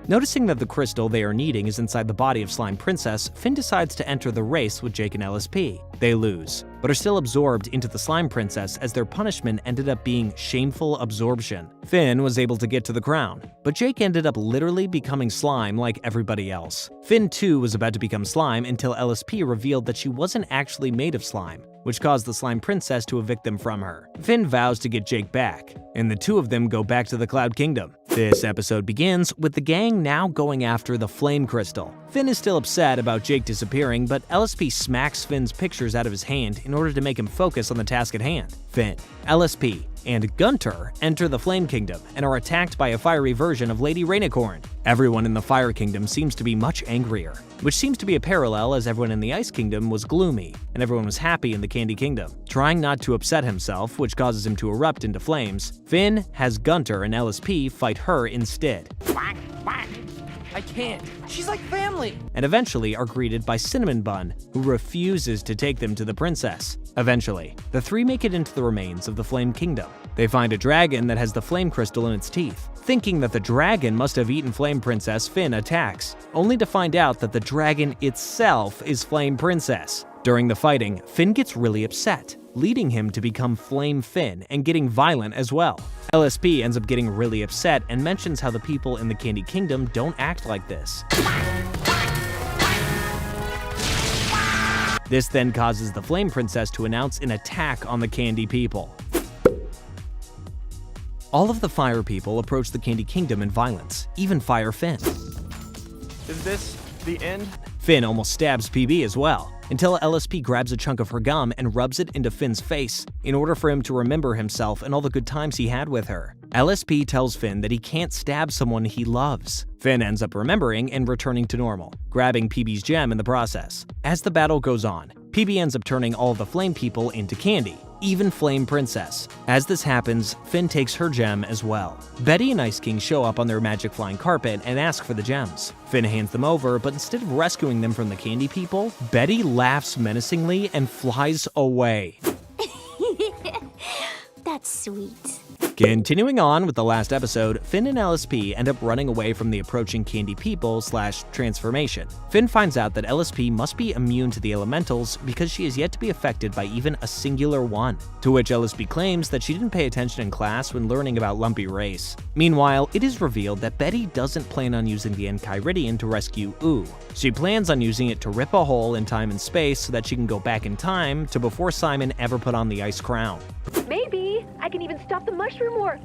Noticing that the crystal they are needing is inside the body of Slime Princess, Finn decides to enter the race with Jake and LSP. They lose, but are still absorbed into the Slime Princess as their punishment ended up being shameful absorption. Finn was able to get to the crown, but Jake ended up literally becoming slime like everybody else. Finn too was about to become slime until LSP revealed that she wasn't actually made of slime, which caused the Slime Princess to evict them from her. Finn vows to get Jake back, and the two of them go back to the Cloud Kingdom. This episode begins with the gang now going after the Flame Crystal. Finn is still upset about Jake disappearing, but LSP smacks Finn's pictures out of his hand in order to make him focus on the task at hand. Finn, LSP, and Gunter enter the Flame Kingdom and are attacked by a fiery version of Lady Rainicorn. Everyone in the Fire Kingdom seems to be much angrier, which seems to be a parallel as everyone in the Ice Kingdom was gloomy, and everyone was happy in the Candy Kingdom. Trying not to upset himself, which causes him to erupt into flames, Finn has Gunter and LSP fight her instead. I can't. She's like family. And eventually are greeted by Cinnamon Bun, who refuses to take them to the princess. Eventually, the three make it into the remains of the Flame Kingdom. They find a dragon that has the flame crystal in its teeth. Thinking that the dragon must have eaten Flame Princess, Finn attacks, only to find out that the dragon itself is Flame Princess. During the fighting, Finn gets really upset, leading him to become Flame Finn and getting violent as well. LSP ends up getting really upset and mentions how the people in the Candy Kingdom don't act like this. This then causes the Flame Princess to announce an attack on the Candy people. All of the Fire people approach the Candy Kingdom in violence, even Fire Finn. Is this the end? Finn almost stabs PB as well, until LSP grabs a chunk of her gum and rubs it into Finn's face in order for him to remember himself and all the good times he had with her. LSP tells Finn that he can't stab someone he loves. Finn ends up remembering and returning to normal, grabbing PB's gem in the process. As the battle goes on, PB ends up turning all the Flame people into candy, even Flame Princess. As this happens, Finn takes her gem as well. Betty and Ice King show up on their magic flying carpet and ask for the gems. Finn hands them over, but instead of rescuing them from the candy people, Betty laughs menacingly and flies away. That's sweet. Continuing on with the last episode, Finn and LSP end up running away from the approaching candy people / transformation. Finn finds out that LSP must be immune to the elementals because she is yet to be affected by even a singular one, to which LSP claims that she didn't pay attention in class when learning about Lumpy Race. Meanwhile, it is revealed that Betty doesn't plan on using the Enchiridion to rescue Ooo. She plans on using it to rip a hole in time and space so that she can go back in time to before Simon ever put on the ice crown. Maybe I can even stop the mushroom war.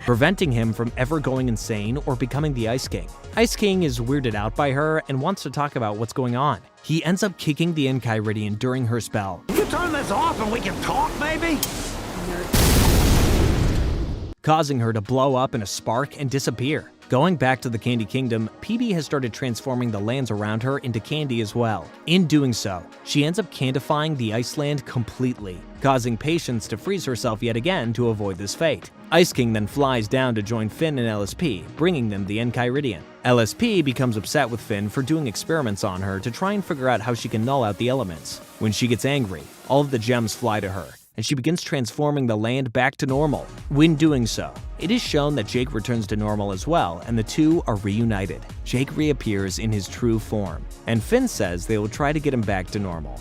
Preventing him from ever going insane or becoming the Ice King. Ice King is weirded out by her and wants to talk about what's going on. He ends up kicking the Enchiridion during her spell, You turn this off and we can talk, maybe? causing her to blow up in a spark and disappear. Going back to the Candy Kingdom, PB has started transforming the lands around her into candy as well. In doing so, she ends up candifying the Iceland completely, causing Patience to freeze herself yet again to avoid this fate. Ice King then flies down to join Finn and LSP, bringing them the Enchiridion. LSP becomes upset with Finn for doing experiments on her to try and figure out how she can null out the elements. When she gets angry, all of the gems fly to her, and she begins transforming the land back to normal. When doing so, it is shown that Jake returns to normal as well, and the two are reunited. Jake reappears in his true form, and Finn says they will try to get him back to normal.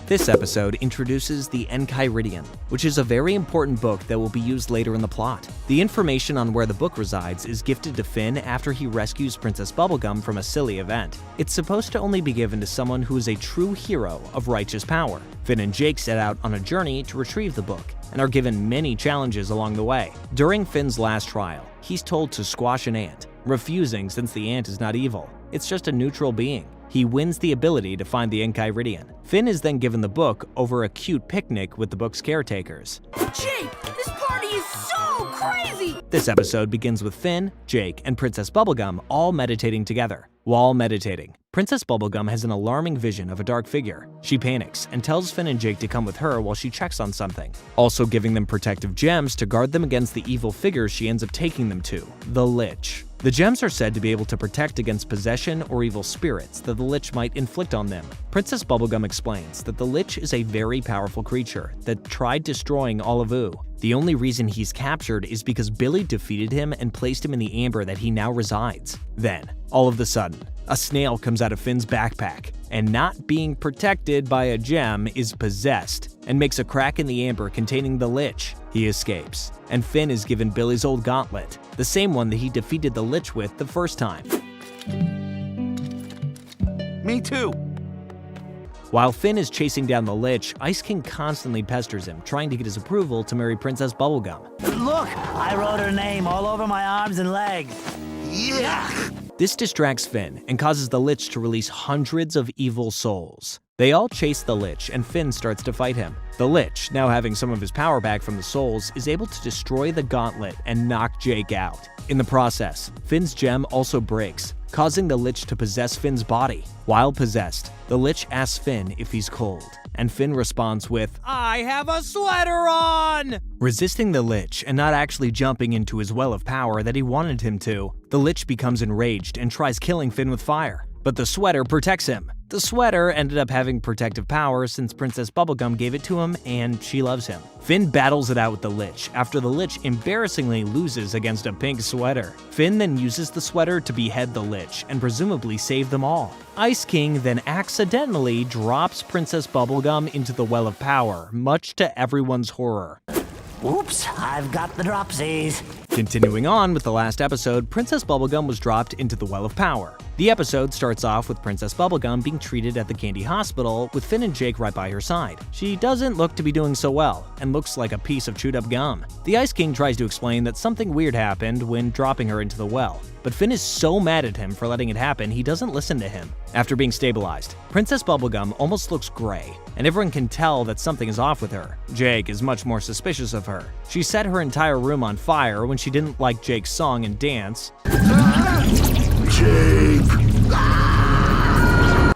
This episode introduces the Enchiridion, which is a very important book that will be used later in the plot. The information on where the book resides is gifted to Finn after he rescues Princess Bubblegum from a silly event. It's supposed to only be given to someone who is a true hero of righteous power. Finn and Jake set out on a journey to retrieve the book, and are given many challenges along the way. During Finn's last trial, he's told to squash an ant, refusing since the ant is not evil. It's just a neutral being. He wins the ability to find the Enchiridion. Finn is then given the book over a cute picnic with the book's caretakers. Jake, this party is so crazy! This episode begins with Finn, Jake, and Princess Bubblegum all meditating together. While meditating, Princess Bubblegum has an alarming vision of a dark figure. She panics and tells Finn and Jake to come with her while she checks on something, also giving them protective gems to guard them against the evil figure she ends up taking them to, the Lich. The gems are said to be able to protect against possession or evil spirits that the Lich might inflict on them. Princess Bubblegum explains that the Lich is a very powerful creature that tried destroying all of Ooo. The only reason he's captured is because Billy defeated him and placed him in the amber that he now resides. Then, all of a sudden, a snail comes out of Finn's backpack, and not being protected by a gem is possessed, and makes a crack in the amber containing the Lich. He escapes, and Finn is given Billy's old gauntlet, the same one that he defeated the Lich with the first time. Me too. While Finn is chasing down the Lich, Ice King constantly pesters him, trying to get his approval to marry Princess Bubblegum. Look, I wrote her name all over my arms and legs. Yeah. This distracts Finn and causes the Lich to release hundreds of evil souls. They all chase the Lich, and Finn starts to fight him. The Lich, now having some of his power back from the souls, is able to destroy the gauntlet and knock Jake out. In the process, Finn's gem also breaks, causing the Lich to possess Finn's body. While possessed, the Lich asks Finn if he's cold, and Finn responds with, "I have a sweater on!" Resisting the Lich and not actually jumping into his well of power that he wanted him to, the Lich becomes enraged and tries killing Finn with fire. But the sweater protects him. The sweater ended up having protective power since Princess Bubblegum gave it to him and she loves him. Finn battles it out with the Lich after the Lich embarrassingly loses against a pink sweater. Finn then uses the sweater to behead the Lich and presumably save them all. Ice King then accidentally drops Princess Bubblegum into the Well of Power, much to everyone's horror. Oops, I've got the dropsies. Continuing on with the last episode, Princess Bubblegum was dropped into the Well of Power. The episode starts off with Princess Bubblegum being treated at the Candy Hospital with Finn and Jake right by her side. She doesn't look to be doing so well and looks like a piece of chewed up gum. The Ice King tries to explain that something weird happened when dropping her into the well, but Finn is so mad at him for letting it happen he doesn't listen to him. After being stabilized, Princess Bubblegum almost looks gray, and everyone can tell that something is off with her. Jake is much more suspicious of her. She set her entire room on fire when she didn't like Jake's song and dance, Jake!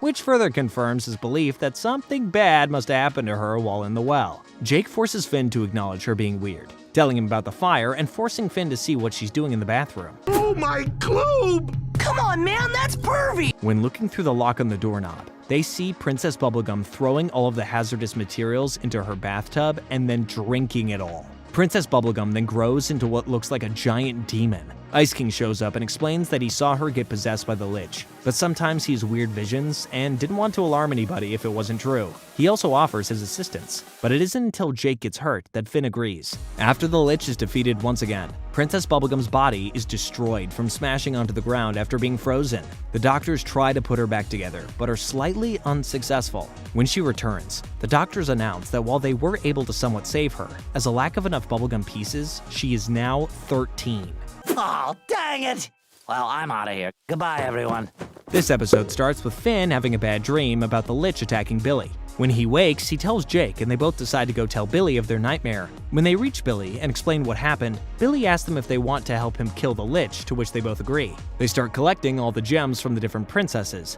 which further confirms his belief that something bad must have happened to her while in the well. Jake forces Finn to acknowledge her being weird, telling him about the fire and forcing Finn to see what she's doing in the bathroom. Oh, my globe! Come on, man, that's pervy! When looking through the lock on the doorknob, they see Princess Bubblegum throwing all of the hazardous materials into her bathtub and then drinking it all. Princess Bubblegum then grows into what looks like a giant demon. Ice King shows up and explains that he saw her get possessed by the Lich, but sometimes he has weird visions and didn't want to alarm anybody if it wasn't true. He also offers his assistance, but it isn't until Jake gets hurt that Finn agrees. After the Lich is defeated once again, Princess Bubblegum's body is destroyed from smashing onto the ground after being frozen. The doctors try to put her back together, but are slightly unsuccessful. When she returns, the doctors announce that while they were able to somewhat save her, as a lack of enough Bubblegum pieces, she is now 13. Oh, dang it! Well, I'm out of here. Goodbye, everyone. This episode starts with Finn having a bad dream about the Lich attacking Billy. When he wakes, he tells Jake, and they both decide to go tell Billy of their nightmare. When they reach Billy and explain what happened, Billy asks them if they want to help him kill the Lich, to which they both agree. They start collecting all the gems from the different princesses.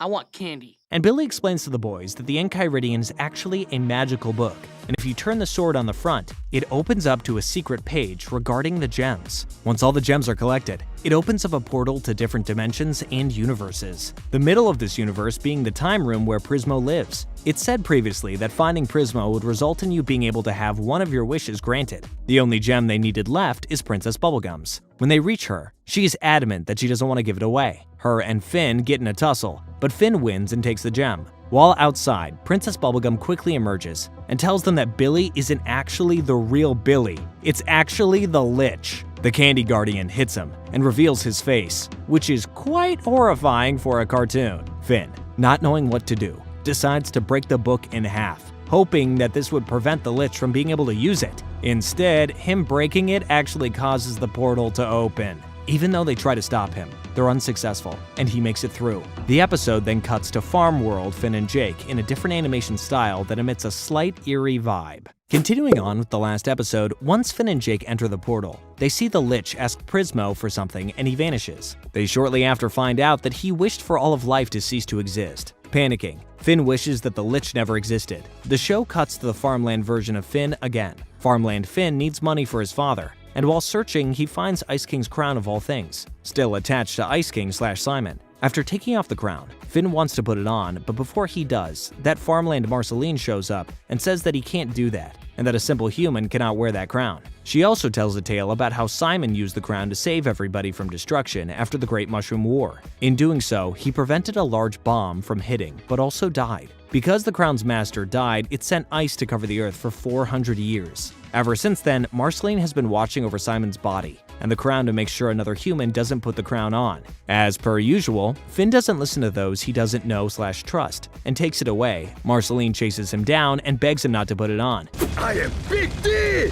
I want candy. And Billy explains to the boys that the Enchiridion is actually a magical book, and if you turn the sword on the front, it opens up to a secret page regarding the gems. Once all the gems are collected, it opens up a portal to different dimensions and universes. The middle of this universe being the time room where Prismo lives. It said previously that finding Prismo would result in you being able to have one of your wishes granted. The only gem they needed left is Princess Bubblegum's. When they reach her, she is adamant that she doesn't want to give it away. Her and Finn get in a tussle, but Finn wins and takes the gem. While outside, Princess Bubblegum quickly emerges and tells them that Billy isn't actually the real Billy. It's actually the Lich. The Candy Guardian hits him and reveals his face, which is quite horrifying for a cartoon. Finn, not knowing what to do, decides to break the book in half, hoping that this would prevent the Lich from being able to use it. Instead, him breaking it actually causes the portal to open. Even though they try to stop him, they're unsuccessful, and he makes it through. The episode then cuts to Farm World Finn and Jake in a different animation style that emits a slight eerie vibe. Continuing on with the last episode, once Finn and Jake enter the portal, they see the Lich ask Prismo for something and he vanishes. They shortly after find out that he wished for all of life to cease to exist. Panicking, Finn wishes that the Lich never existed. The show cuts to the farmland version of Finn again. Farmland Finn needs money for his father, and while searching, he finds Ice King's crown of all things, still attached to Ice King/Simon. After taking off the crown, Finn wants to put it on, but before he does, that farmland Marceline shows up and says that he can't do that, and that a simple human cannot wear that crown. She also tells a tale about how Simon used the crown to save everybody from destruction after the Great Mushroom War. In doing so, he prevented a large bomb from hitting, but also died. Because the crown's master died, it sent ice to cover the earth for 400 years. Ever since then, Marceline has been watching over Simon's body and the crown to make sure another human doesn't put the crown on. As per usual, Finn doesn't listen to those he doesn't know/trust and takes it away. Marceline chases him down and begs him not to put it on. I am Big D!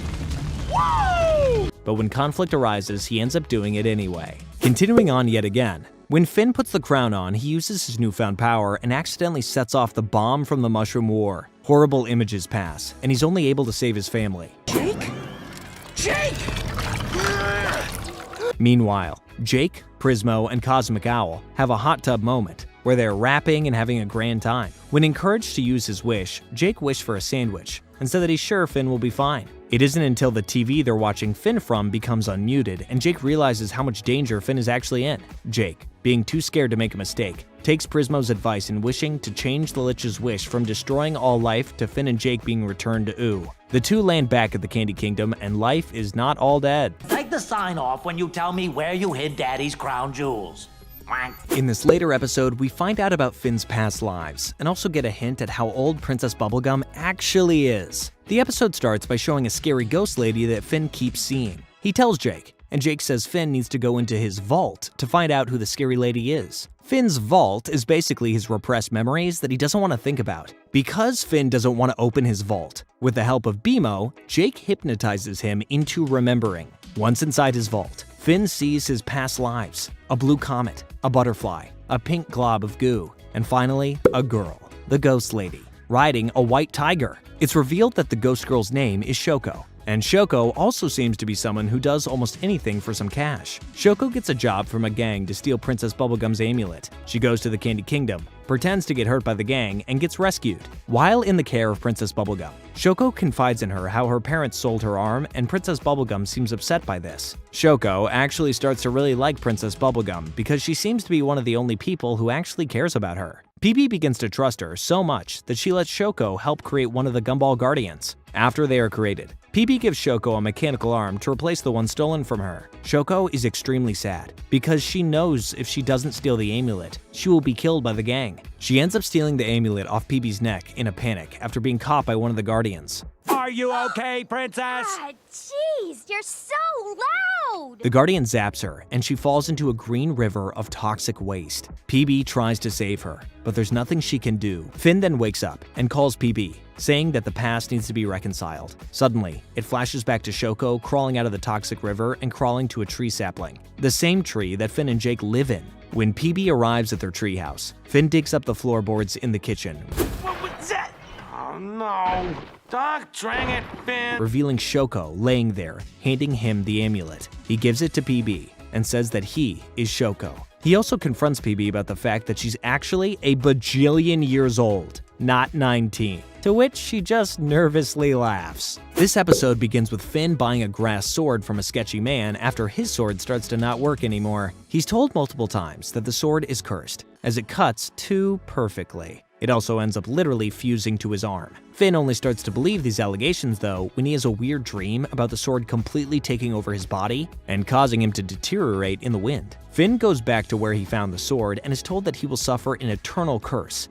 Woo! But when conflict arises, he ends up doing it anyway. Continuing on yet again, when Finn puts the crown on, he uses his newfound power and accidentally sets off the bomb from the Mushroom War. Horrible images pass, and he's only able to save his family. Jake? Jake! Meanwhile, Jake, Prismo, and Cosmic Owl have a hot tub moment where they're rapping and having a grand time. When encouraged to use his wish, Jake wished for a sandwich and said that he's sure Finn will be fine. It isn't until the TV they're watching Finn from becomes unmuted and Jake realizes how much danger Finn is actually in. Jake, being too scared to make a mistake, takes Prismo's advice in wishing to change the Lich's wish from destroying all life to Finn and Jake being returned to Ooo. The two land back at the Candy Kingdom and life is not all dead. Take the sign off when you tell me where you hid Daddy's crown jewels. In this later episode, we find out about Finn's past lives and also get a hint at how old Princess Bubblegum actually is. The episode starts by showing a scary ghost lady that Finn keeps seeing. He tells Jake, and Jake says Finn needs to go into his vault to find out who the scary lady is. Finn's vault is basically his repressed memories that he doesn't want to think about. Because Finn doesn't want to open his vault, with the help of BMO, Jake hypnotizes him into remembering. Once inside his vault, Finn sees his past lives, a blue comet, a butterfly, a pink glob of goo, and finally, a girl, the ghost lady, riding a white tiger. It's revealed that the ghost girl's name is Shoko, and Shoko also seems to be someone who does almost anything for some cash. Shoko gets a job from a gang to steal Princess Bubblegum's amulet. She goes to the Candy Kingdom, pretends to get hurt by the gang, and gets rescued. While in the care of Princess Bubblegum, Shoko confides in her how her parents sold her arm, and Princess Bubblegum seems upset by this. Shoko actually starts to really like Princess Bubblegum because she seems to be one of the only people who actually cares about her. PB begins to trust her so much that she lets Shoko help create one of the Gumball Guardians. After they are created, PB gives Shoko a mechanical arm to replace the one stolen from her. Shoko is extremely sad because she knows if she doesn't steal the amulet, she will be killed by the gang. She ends up stealing the amulet off PB's neck in a panic after being caught by one of the Guardians. Are you okay, princess? Jeez, you're so loud! The Guardian zaps her, and she falls into a green river of toxic waste. PB tries to save her, but there's nothing she can do. Finn then wakes up and calls PB, saying that the past needs to be reconciled. Suddenly, it flashes back to Shoko crawling out of the toxic river and crawling to a tree sapling, the same tree that Finn and Jake live in. When PB arrives at their treehouse, Finn digs up the floorboards in the kitchen, What was that? Oh no! Doc, dang it, Finn! revealing Shoko laying there, handing him the amulet. He gives it to PB and says that he is Shoko. He also confronts PB about the fact that she's actually a bajillion years old, not 19, to which she just nervously laughs. This episode begins with Finn buying a grass sword from a sketchy man after his sword starts to not work anymore. He's told multiple times that the sword is cursed, as it cuts too perfectly. It also ends up literally fusing to his arm. Finn only starts to believe these allegations though when he has a weird dream about the sword completely taking over his body and causing him to deteriorate in the wind. Finn goes back to where he found the sword and is told that he will suffer an eternal curse,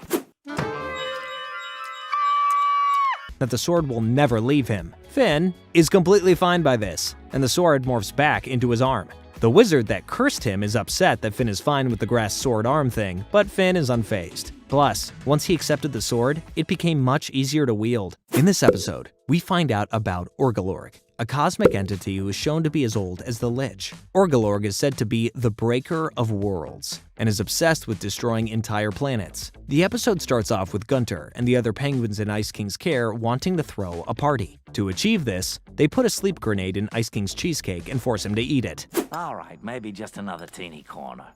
that the sword will never leave him. Finn is completely fine by this, and the sword morphs back into his arm. The wizard that cursed him is upset that Finn is fine with the grass sword arm thing, but Finn is unfazed. Plus, once he accepted the sword, it became much easier to wield. In this episode, we find out about Orgalorg, a cosmic entity who is shown to be as old as the Lich. Orgalorg is said to be the breaker of worlds and is obsessed with destroying entire planets. The episode starts off with Gunter and the other penguins in Ice King's care wanting to throw a party. To achieve this, they put a sleep grenade in Ice King's cheesecake and force him to eat it. Alright, maybe just another teeny corner.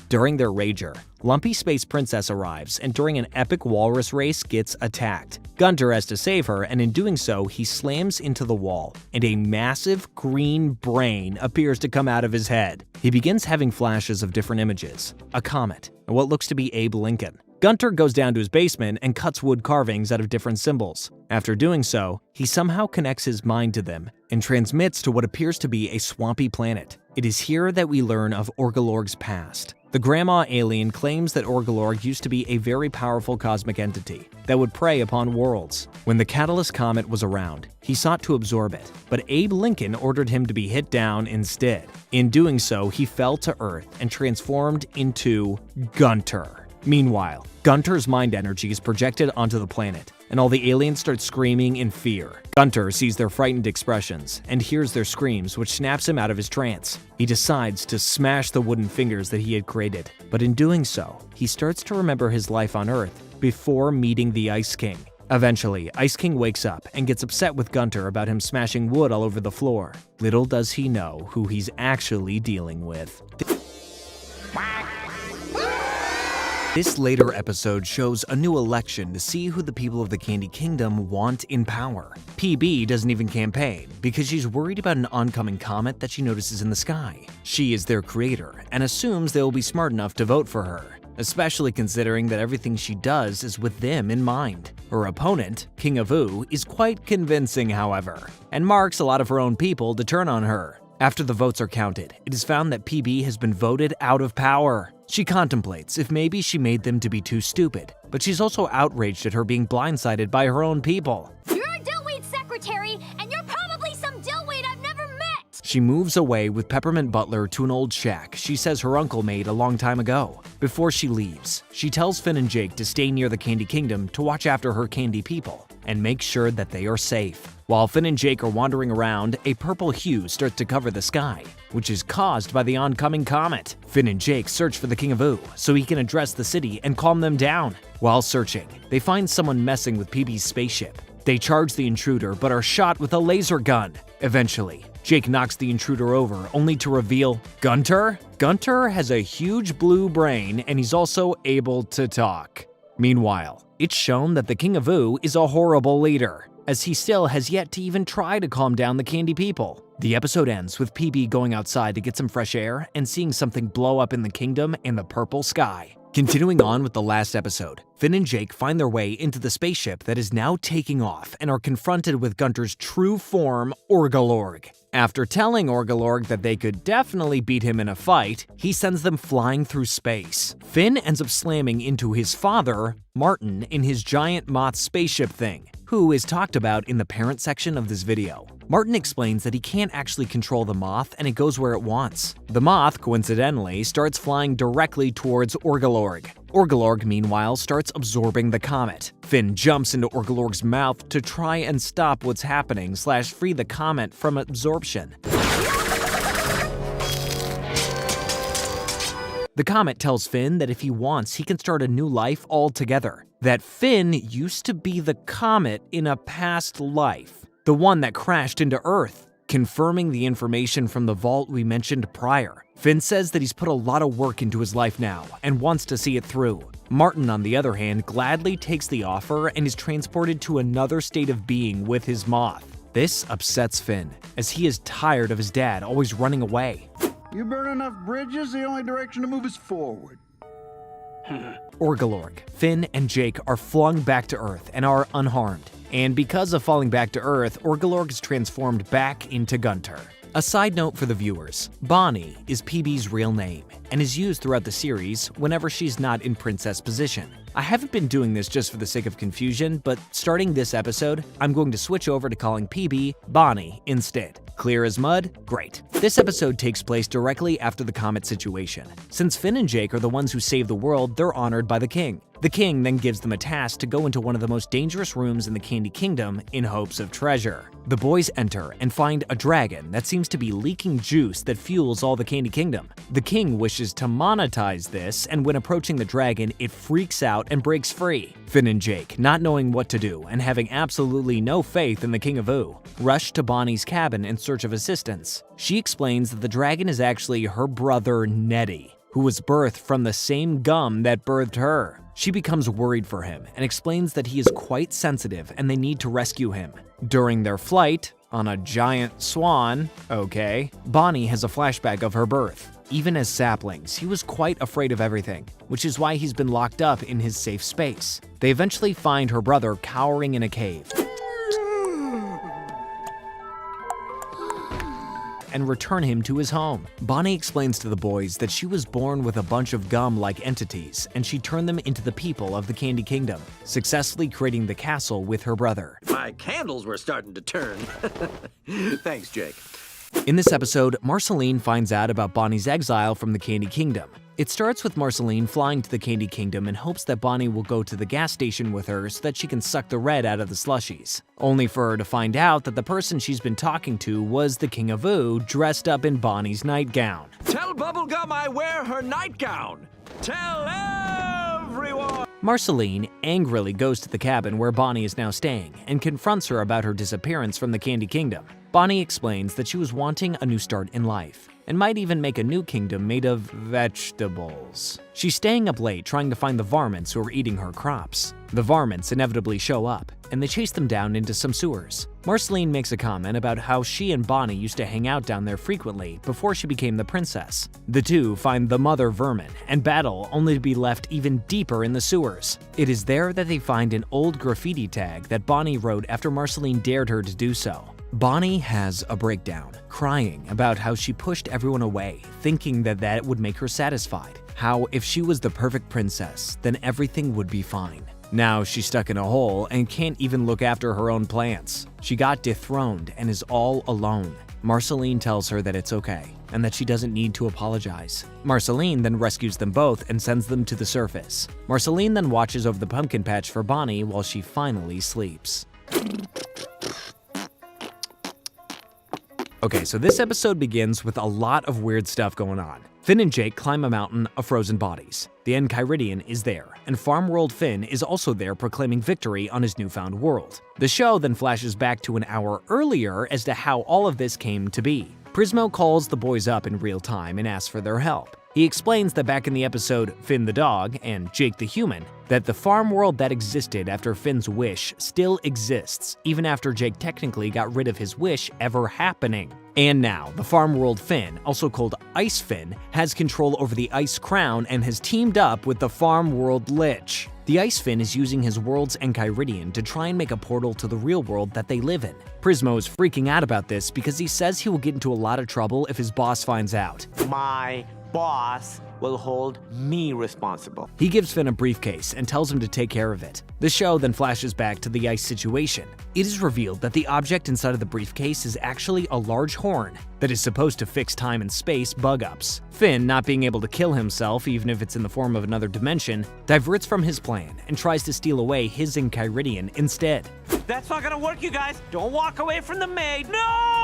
During their rager, Lumpy Space Princess arrives and during an epic walrus race gets attacked. Gunter has to save her, and in doing so, he slams into the wall, and a massive green brain appears to come out of his head. He begins having flashes of different images, a comet, and what looks to be Abe Lincoln. Gunter goes down to his basement and cuts wood carvings out of different symbols. After doing so, he somehow connects his mind to them and transmits to what appears to be a swampy planet. It is here that we learn of Orgalorg's past. The grandma alien claims that Orgalorg used to be a very powerful cosmic entity that would prey upon worlds. When the Catalyst Comet was around, he sought to absorb it, but Abe Lincoln ordered him to be hit down instead. In doing so, he fell to Earth and transformed into Gunter. Meanwhile, Gunter's mind energy is projected onto the planet, and all the aliens start screaming in fear. Gunter sees their frightened expressions and hears their screams, which snaps him out of his trance. He decides to smash the wooden fingers that he had created, but in doing so, he starts to remember his life on Earth before meeting the Ice King. Eventually, Ice King wakes up and gets upset with Gunter about him smashing wood all over the floor. Little does he know who he's actually dealing with. This later episode shows a new election to see who the people of the Candy Kingdom want in power. PB doesn't even campaign because she's worried about an oncoming comet that she notices in the sky. She is their creator and assumes they will be smart enough to vote for her, especially considering that everything she does is with them in mind. Her opponent, King of Ooo, is quite convincing, however, and marks a lot of her own people to turn on her. After the votes are counted, it is found that PB has been voted out of power. She contemplates if maybe she made them to be too stupid, but she's also outraged at her being blindsided by her own people. You're a dillweed secretary, and you're probably some dillweed I've never met! She moves away with Peppermint Butler to an old shack she says her uncle made a long time ago. Before she leaves, she tells Finn and Jake to stay near the Candy Kingdom to watch after her candy people and make sure that they are safe. While Finn and Jake are wandering around, a purple hue starts to cover the sky, which is caused by the oncoming comet. Finn and Jake search for the King of Ooo so he can address the city and calm them down. While searching, they find someone messing with PB's spaceship. They charge the intruder but are shot with a laser gun. Eventually, Jake knocks the intruder over only to reveal Gunter? Gunter has a huge blue brain and he's also able to talk. Meanwhile, it's shown that the King of Ooo is a horrible leader, as he still has yet to even try to calm down the candy people. The episode ends with PB going outside to get some fresh air and seeing something blow up in the kingdom in the purple sky. Continuing on with the last episode, Finn and Jake find their way into the spaceship that is now taking off and are confronted with Gunter's true form, Orgalorg. After telling Orgalorg that they could definitely beat him in a fight, he sends them flying through space. Finn ends up slamming into his father, Martin, in his giant moth spaceship thing, who is talked about in the parent section of this video. Martin explains that he can't actually control the moth and it goes where it wants. The moth, coincidentally, starts flying directly towards Orgalorg. Orgalorg, meanwhile, starts absorbing the comet. Finn jumps into Orgalorg's mouth to try and stop what's happening / free the comet from absorption. The comet tells Finn that if he wants, he can start a new life altogether. That Finn used to be the comet in a past life, the one that crashed into Earth, confirming the information from the vault we mentioned prior. Finn says that he's put a lot of work into his life now and wants to see it through. Martin, on the other hand, gladly takes the offer and is transported to another state of being with his moth. This upsets Finn, as he is tired of his dad always running away. You burn enough bridges, the only direction to move is forward. Orgalorg, Finn, and Jake are flung back to Earth and are unharmed. And because of falling back to Earth, Orgalorg is transformed back into Gunter. A side note for the viewers, Bonnie is PB's real name and is used throughout the series whenever she's not in princess position. I haven't been doing this just for the sake of confusion, but starting this episode, I'm going to switch over to calling PB Bonnie instead. Clear as mud? Great. This episode takes place directly after the comet situation. Since Finn and Jake are the ones who save the world, they're honored by the king. The king then gives them a task to go into one of the most dangerous rooms in the Candy Kingdom in hopes of treasure. The boys enter and find a dragon that seems to be leaking juice that fuels all the Candy Kingdom. The king wishes to monetize this, and when approaching the dragon, it freaks out and breaks free. Finn and Jake, not knowing what to do and having absolutely no faith in the King of Ooo, rush to Bonnie's cabin in search of assistance. She explains that the dragon is actually her brother Nettie, who was birthed from the same gum that birthed her. She becomes worried for him and explains that he is quite sensitive and they need to rescue him. During their flight, on a giant swan, Bonnie has a flashback of her birth. Even as saplings, he was quite afraid of everything, which is why he's been locked up in his safe space. They eventually find her brother cowering in a cave and return him to his home. Bonnie explains to the boys that she was born with a bunch of gum-like entities, and she turned them into the people of the Candy Kingdom, successfully creating the castle with her brother. My candles were starting to turn. Thanks, Jake. In this episode, Marceline finds out about Bonnie's exile from the Candy Kingdom. It starts with Marceline flying to the Candy Kingdom in hopes that Bonnie will go to the gas station with her so that she can suck the red out of the slushies, only for her to find out that the person she's been talking to was the King of Ooo dressed up in Bonnie's nightgown. Tell Bubblegum I wear her nightgown! Tell everyone! Marceline angrily goes to the cabin where Bonnie is now staying and confronts her about her disappearance from the Candy Kingdom. Bonnie explains that she was wanting a new start in life and might even make a new kingdom made of vegetables. She's staying up late trying to find the varmints who are eating her crops. The varmints inevitably show up, and they chase them down into some sewers. Marceline makes a comment about how she and Bonnie used to hang out down there frequently before she became the princess. The two find the mother vermin and battle, only to be left even deeper in the sewers. It is there that they find an old graffiti tag that Bonnie wrote after Marceline dared her to do so. Bonnie has a breakdown, crying about how she pushed everyone away, thinking that that would make her satisfied. How if she was the perfect princess, then everything would be fine. Now she's stuck in a hole and can't even look after her own plants. She got dethroned and is all alone. Marceline tells her that it's okay and that she doesn't need to apologize. Marceline then rescues them both and sends them to the surface. Marceline then watches over the pumpkin patch for Bonnie while she finally sleeps. Okay, so this episode begins with a lot of weird stuff going on. Finn and Jake climb a mountain of frozen bodies. The Enchiridion is there, and Farm World Finn is also there proclaiming victory on his newfound world. The show then flashes back to an hour earlier as to how all of this came to be. Prismo calls the boys up in real time and asks for their help. He explains that back in the episode Finn the Dog and Jake the Human, that the farm world that existed after Finn's wish still exists, even after Jake technically got rid of his wish ever happening. And now, the farm world Finn, also called Ice Finn, has control over the Ice Crown and has teamed up with the farm world Lich. The Ice Finn is using his world's Enchiridion to try and make a portal to the real world that they live in. Prismo is freaking out about this because he says he will get into a lot of trouble if his boss finds out. My boss will hold me responsible. He gives Finn a briefcase and tells him to take care of it. The show then flashes back to the ice situation. It is revealed that the object inside of the briefcase is actually a large horn that is supposed to fix time and space bug-ups. Finn, not being able to kill himself even if it's in the form of another dimension, diverts from his plan and tries to steal away his Enchiridion instead. That's not gonna work, you guys! Don't walk away from the maid! No!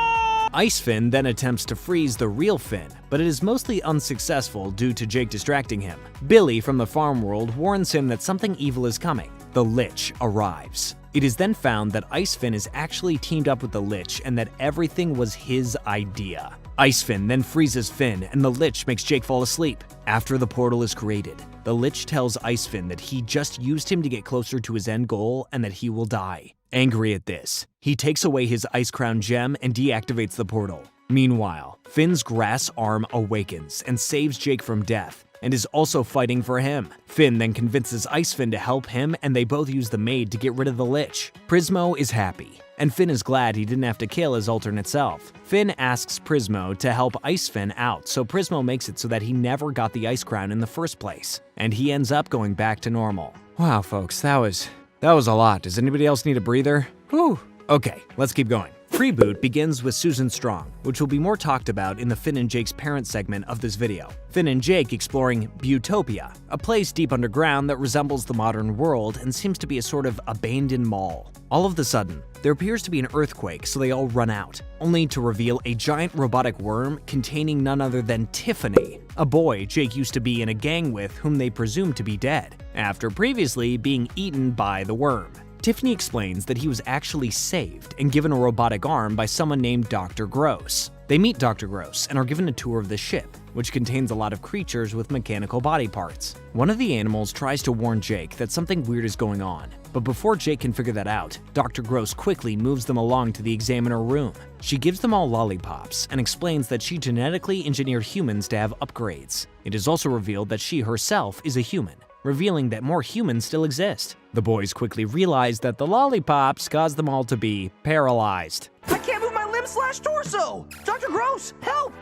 Ice Finn then attempts to freeze the real Finn, but it is mostly unsuccessful due to Jake distracting him. Billy from the farm world warns him that something evil is coming. The Lich arrives. It is then found that Ice Finn is actually teamed up with the Lich and that everything was his idea. Ice Finn then freezes Finn and the Lich makes Jake fall asleep. After the portal is created, the Lich tells Ice Finn that he just used him to get closer to his end goal and that he will die. Angry at this, he takes away his Ice Crown gem and deactivates the portal. Meanwhile, Finn's grass arm awakens and saves Jake from death, and is also fighting for him. Finn then convinces Ice Finn to help him, and they both use the maid to get rid of the Lich. Prismo is happy, and Finn is glad he didn't have to kill his alternate self. Finn asks Prismo to help Ice Finn out, so Prismo makes it so that he never got the Ice Crown in the first place, and he ends up going back to normal. Wow, folks, that was a lot. Does anybody else need a breather? Whew. Okay, let's keep going. Reboot begins with Susan Strong, which will be more talked about in the Finn and Jake's parent segment of this video. Finn and Jake exploring Buttopia, a place deep underground that resembles the modern world and seems to be a sort of abandoned mall. All of a sudden, there appears to be an earthquake, so they all run out, only to reveal a giant robotic worm containing none other than Tiffany, a boy Jake used to be in a gang with whom they presume to be dead, after previously being eaten by the worm. Tiffany explains that he was actually saved and given a robotic arm by someone named Dr. Gross. They meet Dr. Gross and are given a tour of the ship, which contains a lot of creatures with mechanical body parts. One of the animals tries to warn Jake that something weird is going on, but before Jake can figure that out, Dr. Gross quickly moves them along to the examiner room. She gives them all lollipops and explains that she genetically engineered humans to have upgrades. It is also revealed that she herself is a human, revealing that more humans still exist. The boys quickly realize that the lollipops cause them all to be paralyzed. I can't move my limb/torso! Dr. Gross, help!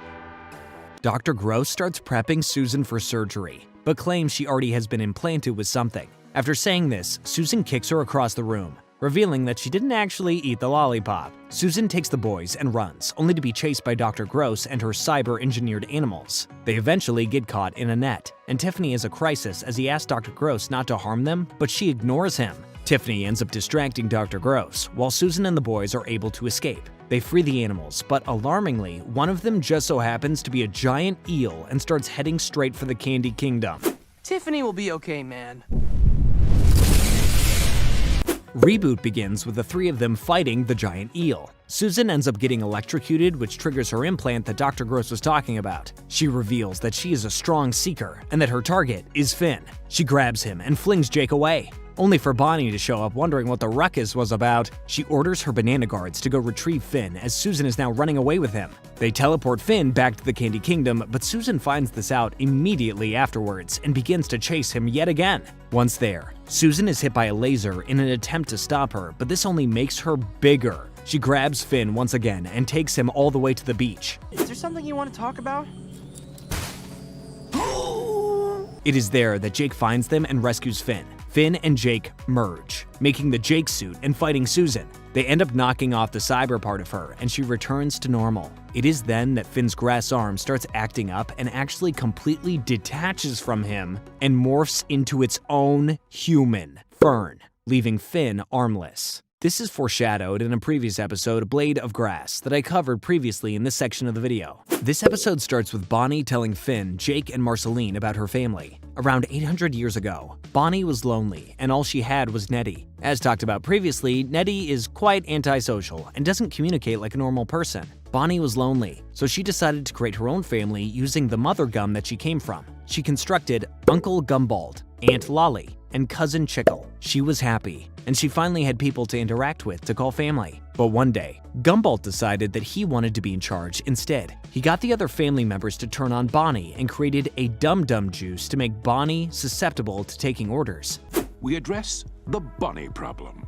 Dr. Gross starts prepping Susan for surgery, but claims she already has been implanted with something. After saying this, Susan kicks her across the room, revealing that she didn't actually eat the lollipop. Susan takes the boys and runs, only to be chased by Dr. Gross and her cyber-engineered animals. They eventually get caught in a net, and Tiffany has a crisis as he asks Dr. Gross not to harm them, but she ignores him. Tiffany ends up distracting Dr. Gross, while Susan and the boys are able to escape. They free the animals, but alarmingly, one of them just so happens to be a giant eel and starts heading straight for the Candy Kingdom. Tiffany will be okay, man. Reboot begins with the three of them fighting the giant eel. Susan ends up getting electrocuted, which triggers her implant that Dr. Gross was talking about. She reveals that she is a strong seeker and that her target is Finn. She grabs him and flings Jake away, only for Bonnie to show up wondering what the ruckus was about. She orders her banana guards to go retrieve Finn as Susan is now running away with him. They teleport Finn back to the Candy Kingdom, but Susan finds this out immediately afterwards and begins to chase him yet again. Once there, Susan is hit by a laser in an attempt to stop her, but this only makes her bigger. She grabs Finn once again and takes him all the way to the beach. Is there something you want to talk about? It is there that Jake finds them and rescues Finn. Finn and Jake merge, making the Jake suit and fighting Susan. They end up knocking off the cyber part of her, and she returns to normal. It is then that Finn's grass arm starts acting up and actually completely detaches from him and morphs into its own human, Fern, leaving Finn armless. This is foreshadowed in a previous episode, Blade of Grass, that I covered previously in this section of the video. This episode starts with Bonnie telling Finn, Jake, and Marceline about her family. Around 800 years ago, Bonnie was lonely, and all she had was Nettie. As talked about previously, Nettie is quite antisocial and doesn't communicate like a normal person. Bonnie was lonely, so she decided to create her own family using the mother gum that she came from. She constructed Uncle Gumbald, Aunt Lolly, and Cousin Chickle. She was happy, and she finally had people to interact with to call family. But one day, Gumbald decided that he wanted to be in charge instead. He got the other family members to turn on Bonnie and created a dum-dum juice to make Bonnie susceptible to taking orders. We address the Bonnie problem.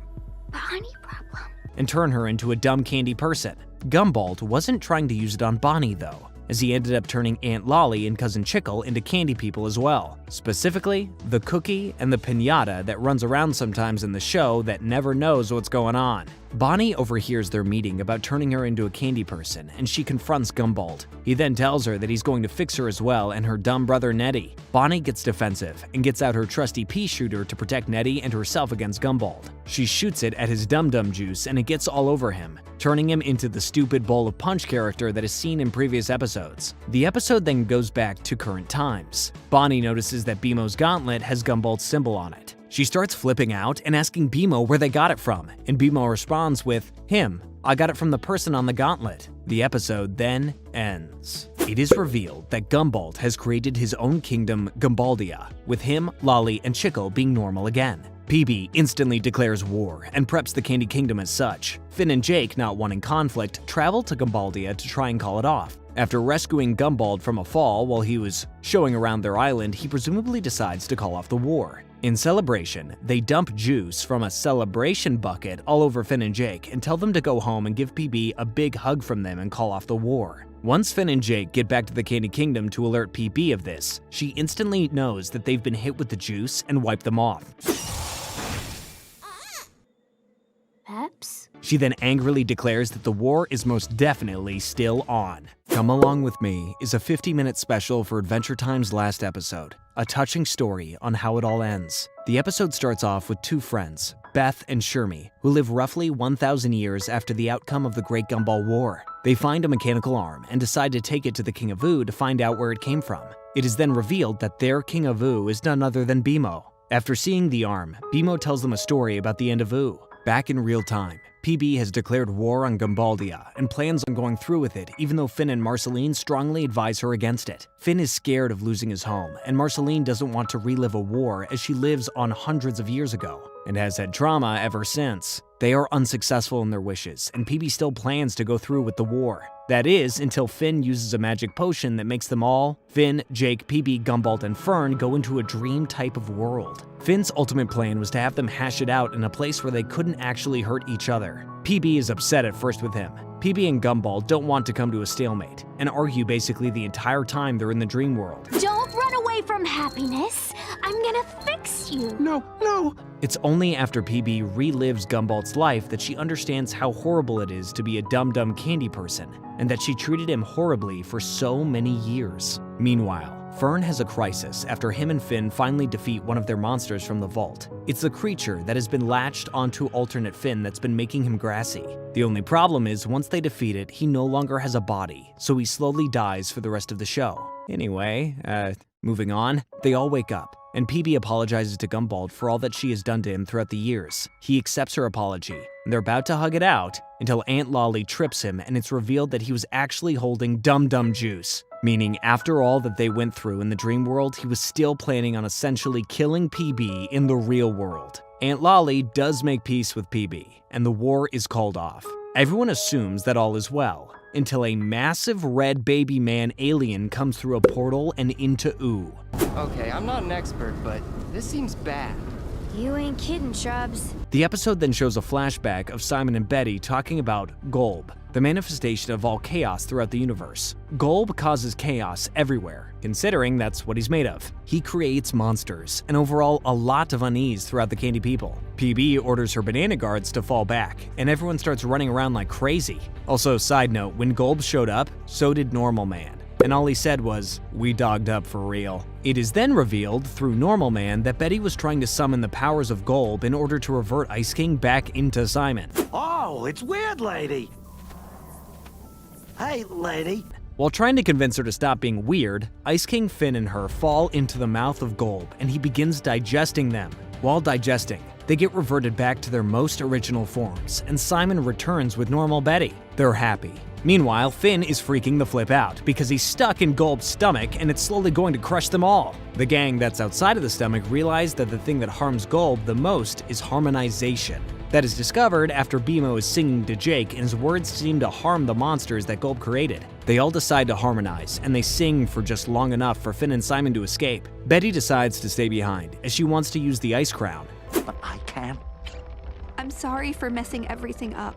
Bonnie problem? And turn her into a dumb candy person. Gumbald wasn't trying to use it on Bonnie though, as he ended up turning Aunt Lolly and Cousin Chickle into candy people as well. Specifically, the cookie and the piñata that runs around sometimes in the show that never knows what's going on. Bonnie overhears their meeting about turning her into a candy person, and she confronts Gumbald. He then tells her that he's going to fix her as well and her dumb brother Nettie. Bonnie gets defensive and gets out her trusty pea shooter to protect Nettie and herself against Gumbald. She shoots it at his dum-dum juice and it gets all over him, turning him into the stupid bowl of punch character that is seen in previous episodes. The episode then goes back to current times. Bonnie notices that BMO's gauntlet has Gumbald's symbol on it. She starts flipping out and asking BMO where they got it from, and BMO responds with, "Him. I got it from the person on the gauntlet." The episode then ends. It is revealed that Gumbald has created his own kingdom, Gumbaldia, with him, Lolly, and Chickle being normal again. PB instantly declares war and preps the Candy Kingdom as such. Finn and Jake, not wanting conflict, travel to Gumbaldia to try and call it off. After rescuing Gumbald from a fall while he was showing around their island, he presumably decides to call off the war. In celebration, they dump juice from a celebration bucket all over Finn and Jake and tell them to go home and give PB a big hug from them and call off the war. Once Finn and Jake get back to the Candy Kingdom to alert PB of this, she instantly knows that they've been hit with the juice and wipe them off. Peps? She then angrily declares that the war is most definitely still on. Come Along With Me is a 50-minute special for Adventure Time's last episode, a touching story on how it all ends. The episode starts off with two friends, Beth and Shermie, who live roughly 1,000 years after the outcome of the Great Gumball War. They find a mechanical arm and decide to take it to the King of Ooo to find out where it came from. It is then revealed that their King of Ooo is none other than BMO. After seeing the arm, BMO tells them a story about the end of Ooo. Back in real time, PB has declared war on Gumbaldia and plans on going through with it, even though Finn and Marceline strongly advise her against it. Finn is scared of losing his home, and Marceline doesn't want to relive a war as she lives on hundreds of years ago, and has had trauma ever since. They are unsuccessful in their wishes, and PB still plans to go through with the war. That is, until Finn uses a magic potion that makes them all, Finn, Jake, PB, Gumbald, and Fern, go into a dream type of world. Finn's ultimate plan was to have them hash it out in a place where they couldn't actually hurt each other. PB is upset at first with him. PB and Gumbald don't want to come to a stalemate, and argue basically the entire time they're in the dream world. Don't run away from happiness. I'm gonna fix you. No. It's only after PB relives Gumbald's life that she understands how horrible it is to be a dumb candy person, and that she treated him horribly for so many years. Meanwhile, Fern has a crisis after him and Finn finally defeat one of their monsters from the vault. It's the creature that has been latched onto alternate Finn that's been making him grassy. The only problem is, once they defeat it, he no longer has a body, so he slowly dies for the rest of the show. Anyway, moving on, they all wake up, and PB apologizes to Gumbald for all that she has done to him throughout the years. He accepts her apology, and they're about to hug it out until Aunt Lolly trips him and it's revealed that he was actually holding dum-dum juice. Meaning, after all that they went through in the dream world, he was still planning on essentially killing PB in the real world. Aunt Lolly does make peace with PB, and the war is called off. Everyone assumes that all is well, until a massive red baby man alien comes through a portal and into Ooo. Okay, I'm not an expert, but this seems bad. You ain't kidding, Shrubs. The episode then shows a flashback of Simon and Betty talking about Golb, the manifestation of all chaos throughout the universe. Golb causes chaos everywhere, considering that's what he's made of. He creates monsters, and overall a lot of unease throughout the Candy People. PB orders her banana guards to fall back, and everyone starts running around like crazy. Also, side note, when Golb showed up, so did Normal Man. and all he said was, "We dogged up for real." It is then revealed through Normal Man that Betty was trying to summon the powers of Golb in order to revert Ice King back into Simon. Oh, it's Weird Lady. Hey, lady. While trying to convince her to stop being weird, Ice King, Finn, and her fall into the mouth of Golb, and he begins digesting them. While digesting, they get reverted back to their most original forms, and Simon returns with normal Betty. They're happy. Meanwhile, Finn is freaking the flip out because he's stuck in Golb's stomach and it's slowly going to crush them all. The gang that's outside of the stomach realize that the thing that harms Golb the most is harmonization. That is discovered after BMO is singing to Jake and his words seem to harm the monsters that Golb created. They all decide to harmonize, and they sing for just long enough for Finn and Simon to escape. Betty decides to stay behind, as she wants to use the ice crown. But I can't. I'm sorry for messing everything up.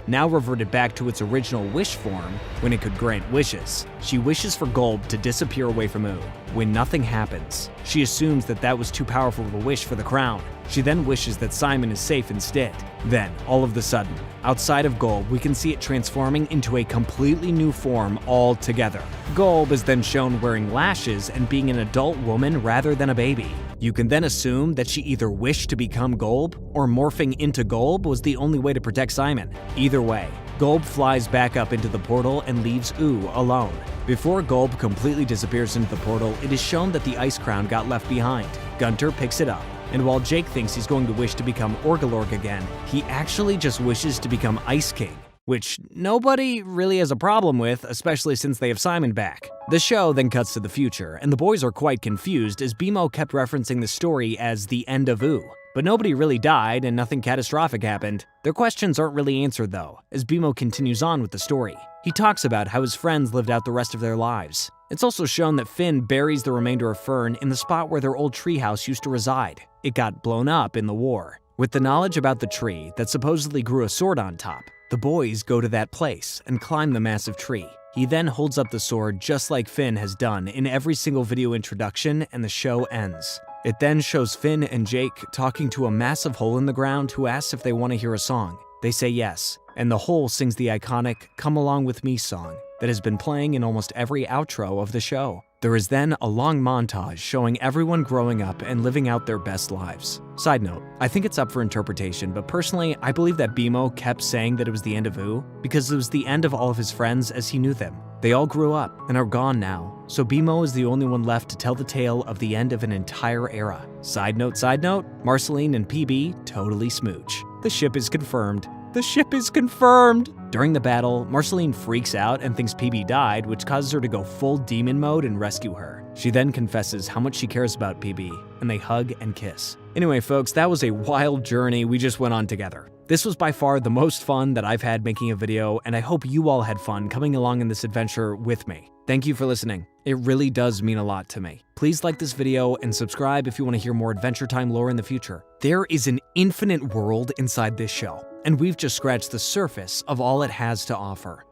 Now reverted back to its original wish form when it could grant wishes. She wishes for Golb to disappear away from Ooo. When nothing happens, she assumes that that was too powerful of a wish for the crown. She then wishes that Simon is safe instead. Then, all of a sudden, outside of Golb, we can see it transforming into a completely new form altogether. Golb is then shown wearing lashes and being an adult woman rather than a baby. You can then assume that she either wished to become Golb or morphing into Golb was the only way to protect Simon. Either way, Golb flies back up into the portal and leaves Ooo alone. Before Golb completely disappears into the portal, it is shown that the ice crown got left behind. Gunter picks it up, and while Jake thinks he's going to wish to become Orgalorg again, he actually just wishes to become Ice King, which nobody really has a problem with, especially since they have Simon back. The show then cuts to the future, and the boys are quite confused as BMO kept referencing the story as the end of Ooo. But nobody really died and nothing catastrophic happened. Their questions aren't really answered though, as BMO continues on with the story. He talks about how his friends lived out the rest of their lives. It's also shown that Finn buries the remainder of Fern in the spot where their old treehouse used to reside. It got blown up in the war. With the knowledge about the tree that supposedly grew a sword on top, the boys go to that place and climb the massive tree. He then holds up the sword just like Finn has done in every single video introduction, and the show ends. It then shows Finn and Jake talking to a massive hole in the ground who asks if they want to hear a song. They say yes, and the hole sings the iconic "Come Along With Me" song that has been playing in almost every outro of the show. There is then a long montage showing everyone growing up and living out their best lives. Side note, I think it's up for interpretation, but personally, I believe that BMO kept saying that it was the end of Ooo because it was the end of all of his friends as he knew them. They all grew up and are gone now, so BMO is the only one left to tell the tale of the end of an entire era. Side note, Marceline and PB totally smooch. The ship is confirmed. The ship is confirmed! During the battle, Marceline freaks out and thinks PB died, which causes her to go full demon mode and rescue her. She then confesses how much she cares about PB, and they hug and kiss. Anyway, folks, that was a wild journey we just went on together. This was by far the most fun that I've had making a video, and I hope you all had fun coming along in this adventure with me. Thank you for listening. It really does mean a lot to me. Please like this video and subscribe if you want to hear more Adventure Time lore in the future. There is an infinite world inside this show, and we've just scratched the surface of all it has to offer.